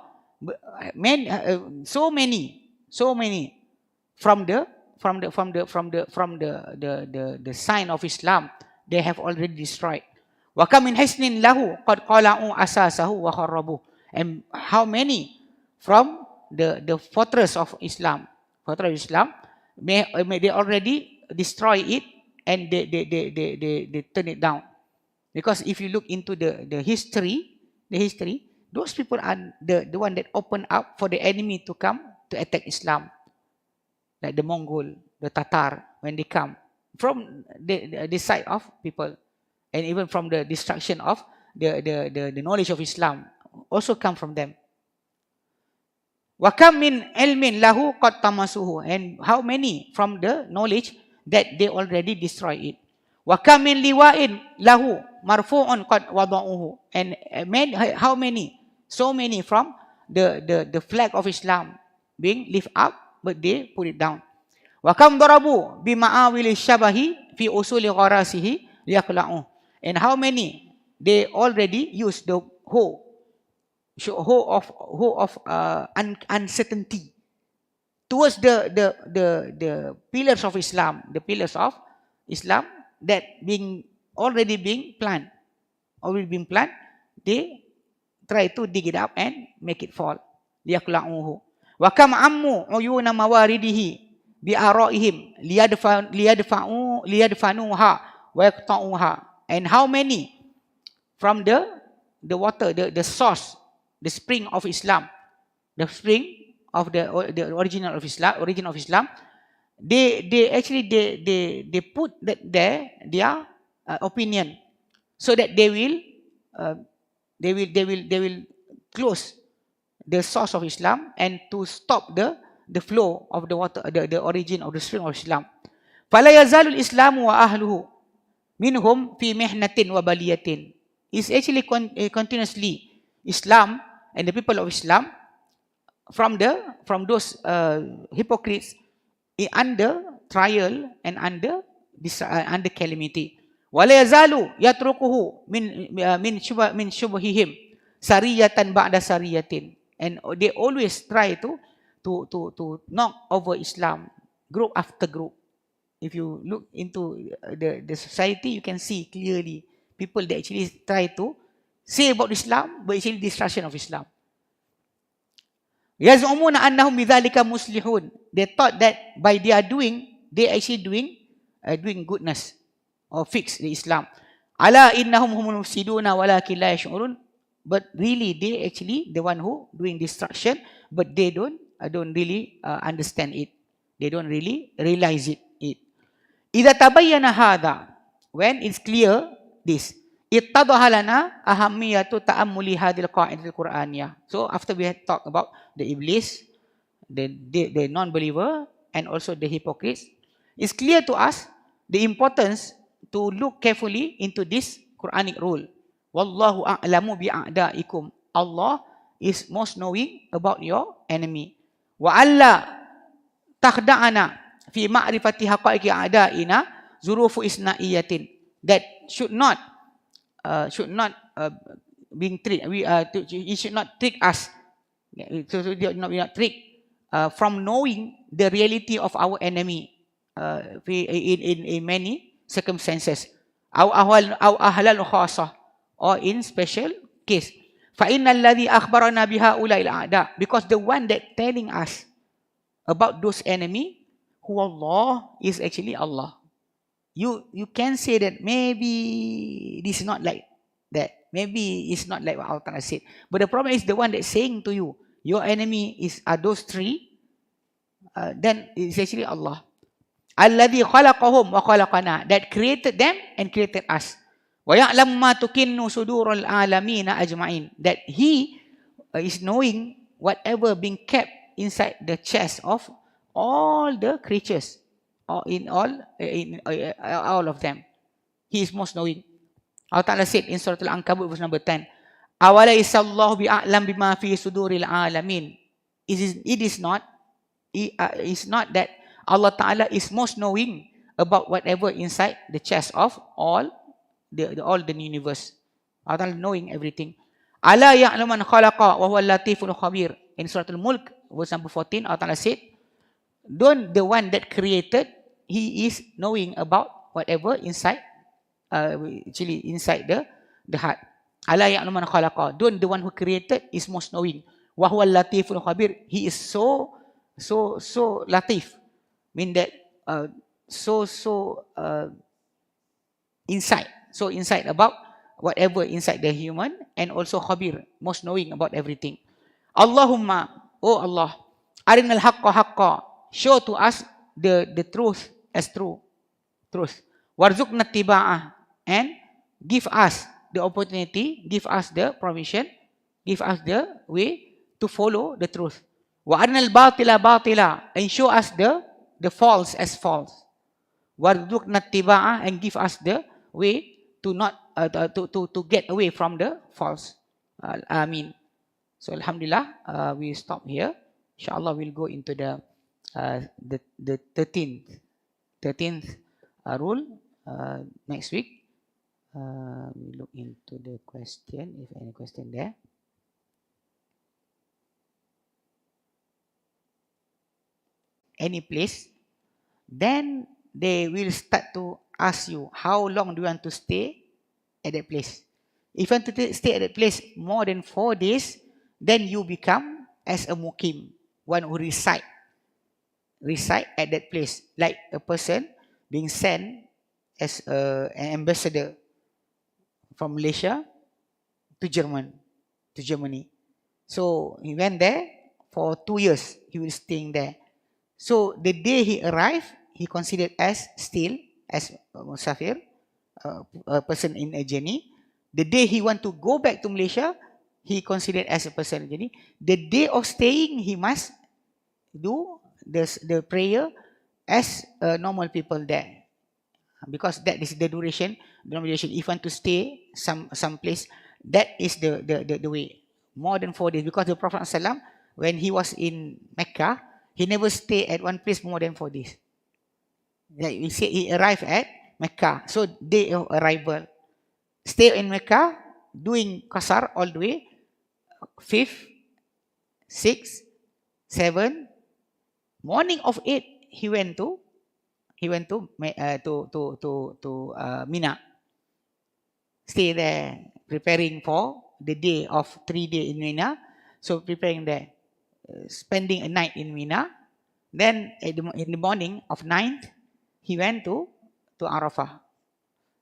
so many from the sign of Islam, they have already destroyed. Wa kam min hisnin lahu qad qala'u asasahu wa kharrabu. And how many from the fortress of Islam, they already destroy it, and they turn it down. Because if you look into the history, those people are the one that open up for the enemy to come to attack Islam, like the Mongol, the Tatar, when they come from the side of people, and even from the destruction of the knowledge of Islam, also come from them. Wa kam min ilmin lahu qad tamasuhu, and how many from the knowledge that they already destroy it. Wa kam min liwa'in lahu marfu'un qad wada'uhu, and how many, so many from the flag of Islam being lifted up, but they put it down. Wa kam darabu bi ma'awili syabahi fi usuli gharasihi liyaqla'u, and how many they already use the hoe of uncertainty towards the pillars of Islam, that already being planned, they try to dig it up and make it fall. Liyaqla'uhu. Wa kam ammu uyuna mawaridihi bi ara'ihim liyadfanuha wa yaqta'uha, and how many from the water, the source, the spring of Islam, the spring of the origin of Islam, they actually put that there their opinion, so that they will close the source of Islam and to stop the flow of the water, the origin of the spring of Islam. Fala yazalul Islamu wa ahluhu minhum fi mihnatin wa baliyatin. It's actually continuously Islam and the people of Islam from those hypocrites under trial and under calamity. Wala yazalu yatrukuhu min shubhihim sariyatan ba'da sariyatin, and they always try to knock over Islam group after group. If you look into the society, you can see clearly people that actually try to say about Islam, but actually destruction of Islam. Yaz'umuna annahum bidzalika muslihun. They thought that by they actually doing goodness or fix the Islam. Ala innahum humul mufsiduna walakin la yash'urun. But really they actually the one who doing destruction, but they don't really understand it. They don't really realize it. Idza tabayyana hadha, when it's clear this, ittadaha lana ahammiyatu ta'ammuli hadhil qā'idah al-Qur'aniyyah. So after we had talked about the iblis, the non-believer, and also the hypocrites, it's clear to us the importance to look carefully into this Quranic rule. Wallahu a'lamu bi'a'da'ikum. Allah is most knowing about your enemy. Wa alla takhda'ana fi ma'rifati haqa'iqi a'da'ina zurufu isna'iyatin. That should not being tricked. It should not trick us. So we not tricked from knowing the reality of our enemy in many circumstances. Aw ahlal khasah, or in special case. Fa innal ladhi akhbarana biha ula'il a'da, because the one that telling us about those enemy, who Allah is actually Allah. You can say that maybe this is not like that. Maybe it's not like what Allah said. But the problem is the one that's saying to you, your enemy are those three, then it's actually Allah. Alladhi khalaqahum wa khalaqana, that created them and created us. Wa ya'lamu ma tukinnu sudurul alamina ajma'in, that He is knowing whatever being kept inside the chest of all the creatures, or in all of them. He is most knowing. Allah Ta'ala said in Surah Al-Ankabut verse number 10, Awalaysa Allahu bi'a'lam bima fi suduril alamin. It is not that Allah Ta'ala is most knowing about whatever inside the chest of all the universe. Allah Ta'ala knowing everything. Ala ya'lamu man khalaqa wa huwa al-latiful khabir. In Surah Al-Mulk verse number 14, Allah Ta'ala said, don't the one that created, He is knowing about whatever inside, actually inside the heart. Ala ya'lamu man khalaqa. Don't the one who created is most knowing. Wa huwa al-latiful khabir. He is so latif. Mean that inside about whatever inside the human, and also khabir, most knowing about everything. Allahumma, oh Allah, Arinal haqqa haqqa. Show to us the truth as truth. Warzuqna tiba'ah. And give us the opportunity, give us the provision, give us the way to follow the truth. Wa arinal batila batila. And show us the false as false. Warzuqna tiba'ah. And give us the way to not to get away from the false. Amin. So alhamdulillah, we stop here. Inshallah, we'll go into the 13th rule next week. We look into the question, if any question there. Any place, then they will start to ask you, how long do you want to stay at that place? If you want to stay at that place more than 4 days, then you become as a mukim, one who reside at that place, like a person being sent as an ambassador from Malaysia to Germany. So he went there for 2 years. He was staying there. So the day he arrived, he considered as still as musafir, a person in a journey. The day he want to go back to Malaysia, he considered as a person in a journey. The day of staying, he must do the prayer as normal people there, because that is the duration. The duration. If you want to stay some place, that is the way. More than 4 days, because the Prophet ﷺ, when he was in Mecca, he never stayed at one place more than 4 days. Like we say, he arrived at Mecca. So day of arrival, stay in Mecca, doing qasar all the way. 5th, 6th, 7th, morning of 8, he went to Mina. Stay there, preparing for the day of 3 days in Mina. So preparing there, spending a night in Mina. Then in the morning of 9th, he went to Arafah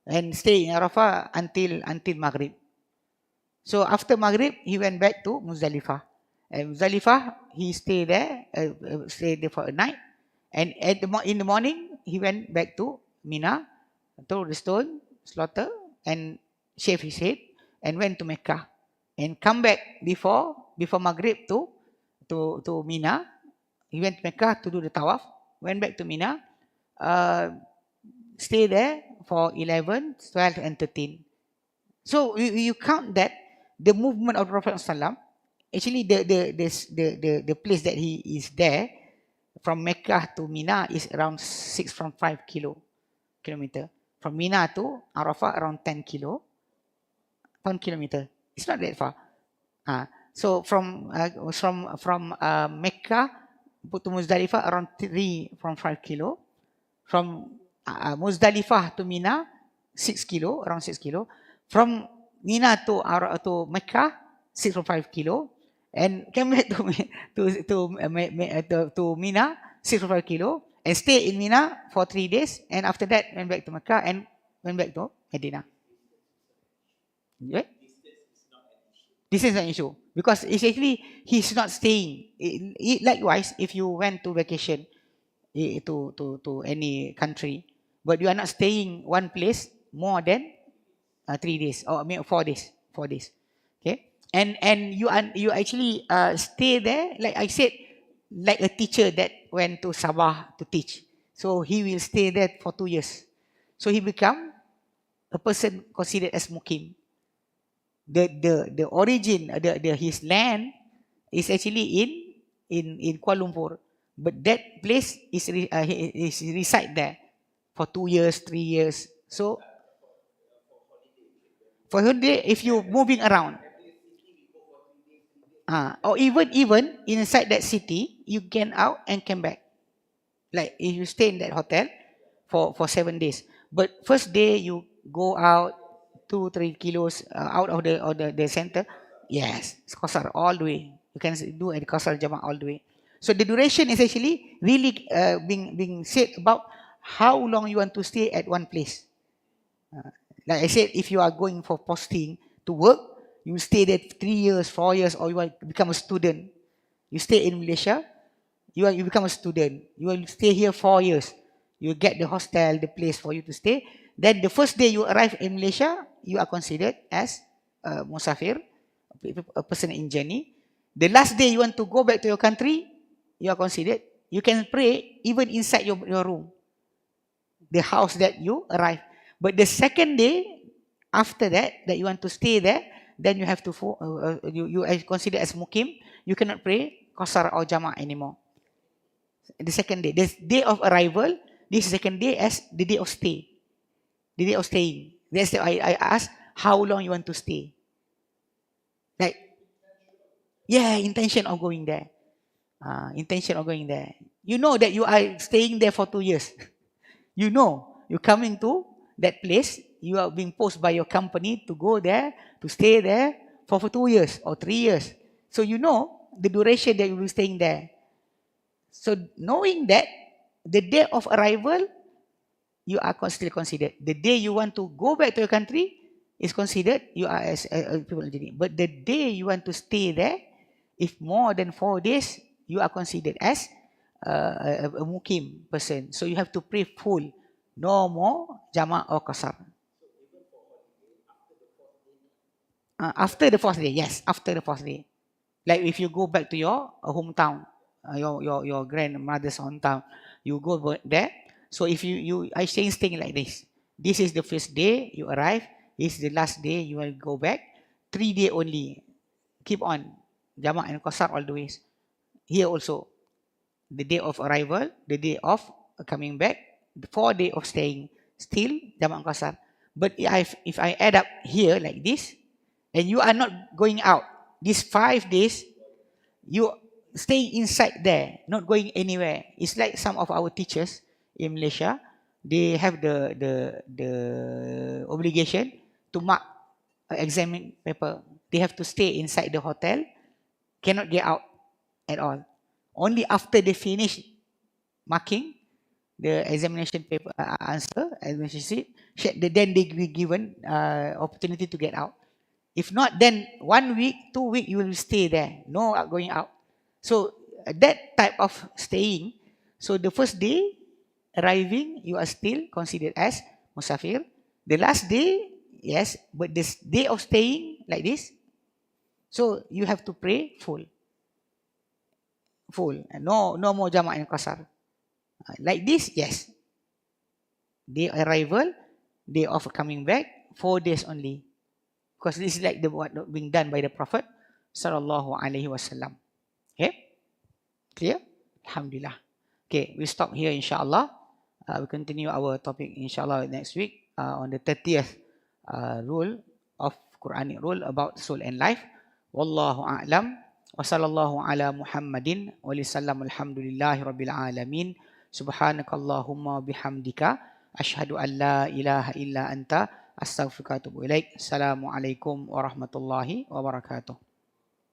and stay in Arafah until Maghrib. So after Maghrib, he went back to Muzdalifah. And Muzdalifah, he stayed there for a night. And in the morning, he went back to Mina, threw the stone, slaughter, and shave his head, and went to Mecca. And come back before Maghrib to Mina. He went to Mecca to do the tawaf, went back to Mina, stay there for 11, 12, and 13. So you count that the movement of the Prophet ﷺ, actually the place that he is there from Mecca to Mina is around 6.5 kilometer. From Mina to Arafah around 10 kilometer. It's not that far. So from Mecca to Muzdalifah around 3.5 kilo. From Muzdalifah to Mina 6 kilo, around 6 kilo. From Mina to Mecca 6.5 kilo, and came back to Mina 6.5 kilo, and stay in Mina for 3 days, and after that went back to Mecca and went back to Medina. Right? This is an issue because it's actually he's not staying. Likewise, if you went to vacation to any country, but you are not staying one place more than 3 days or 4 days. 4 days. Okay, and you actually stay there. Like I said, like a teacher that went to Sabah to teach. So he will stay there for 2 years. So he become a person considered as mukim. The origin, his land is actually in Kuala Lumpur, but that place is reside there for 2 years, 3 years. So for holiday, if you moving around, or even inside that city, you can out and come back. Like if you stay in that hotel for 7 days, but first day you go out 2-3 kilos out of the center. Yes, it's qasar all the way. You can do a qasar jama' all the way. So the duration is actually really being said about how long you want to stay at one place. Like I said, if you are going for posting to work, you stay there 3 years, 4 years, or you want to become a student. You stay in Malaysia You become a student. You will stay here 4 years. You get the hostel, the place for you to stay. Then the first day you arrive in Malaysia, you are considered as a musafir, a person in journey. The last day you want to go back to your country, you are considered. You can pray even inside your room, the house that you arrive. But the second day, after that you want to stay there, then you have to you are considered as mukim. You cannot pray qasar or jama' anymore. The second day, the day of arrival, this second day as the day of stay, the day of staying. That's why I ask how long you want to stay. Like, yeah, intention of going there. Intention of going there. You know that you are staying there for 2 years. You know, you're coming to that place. You are being posted by your company to go there, to stay there for 2 years or 3 years. So you know the duration that you will be staying there. So knowing that, the day of arrival, you are still considered. The day you want to go back to your country is considered you are as people in journey. But the day you want to stay there, if more than 4 days, you are considered as a mukim person. So you have to pray full. No more jama' or qasar. After the 4th day, yes, after the 4th day. Like if you go back to your hometown, your grandmother's hometown, you go there. So if you are staying like this. This is the first day you arrive. This is the last day you will go back. 3 days only. Keep on. Jama' and qasar all the ways. Here also, the day of arrival, the day of coming back, the 4 days of staying, still jama' and qasar. But if I add up here like this, and you are not going out, these 5 days, you stay inside there, not going anywhere. It's like some of our teachers in Malaysia, they have the obligation to mark exam paper. They have to stay inside the hotel, cannot get out at all. Only after they finish marking the examination paper answer, examination sheet, then they be given opportunity to get out. If not, then 1 week, 2 weeks, you will stay there, no going out. So that type of staying, so the first day arriving, you are still considered as musafir. The last day, yes, but this day of staying like this, so you have to pray full. No more jama' and qasar. Like this, yes. Day arrival, day of coming back, 4 days only. Because this is like what being done by the Prophet sallallahu alaihi wasallam. Okay? Clear? Alhamdulillah. Okay, we stop here inshallah. We continue our topic inshallah next week on the 30th rule of Quranic rule about soul and life. Wallahu a'lam. Wa sallallahu ala Muhammadin wa sallam alhamdulillahi rabbil alamin. Subhanakallahumma bihamdika asyhadu an la ilaha illa anta astaghfiruka wa atubu ilaik. Assalamualaikum warahmatullahi wabarakatuh.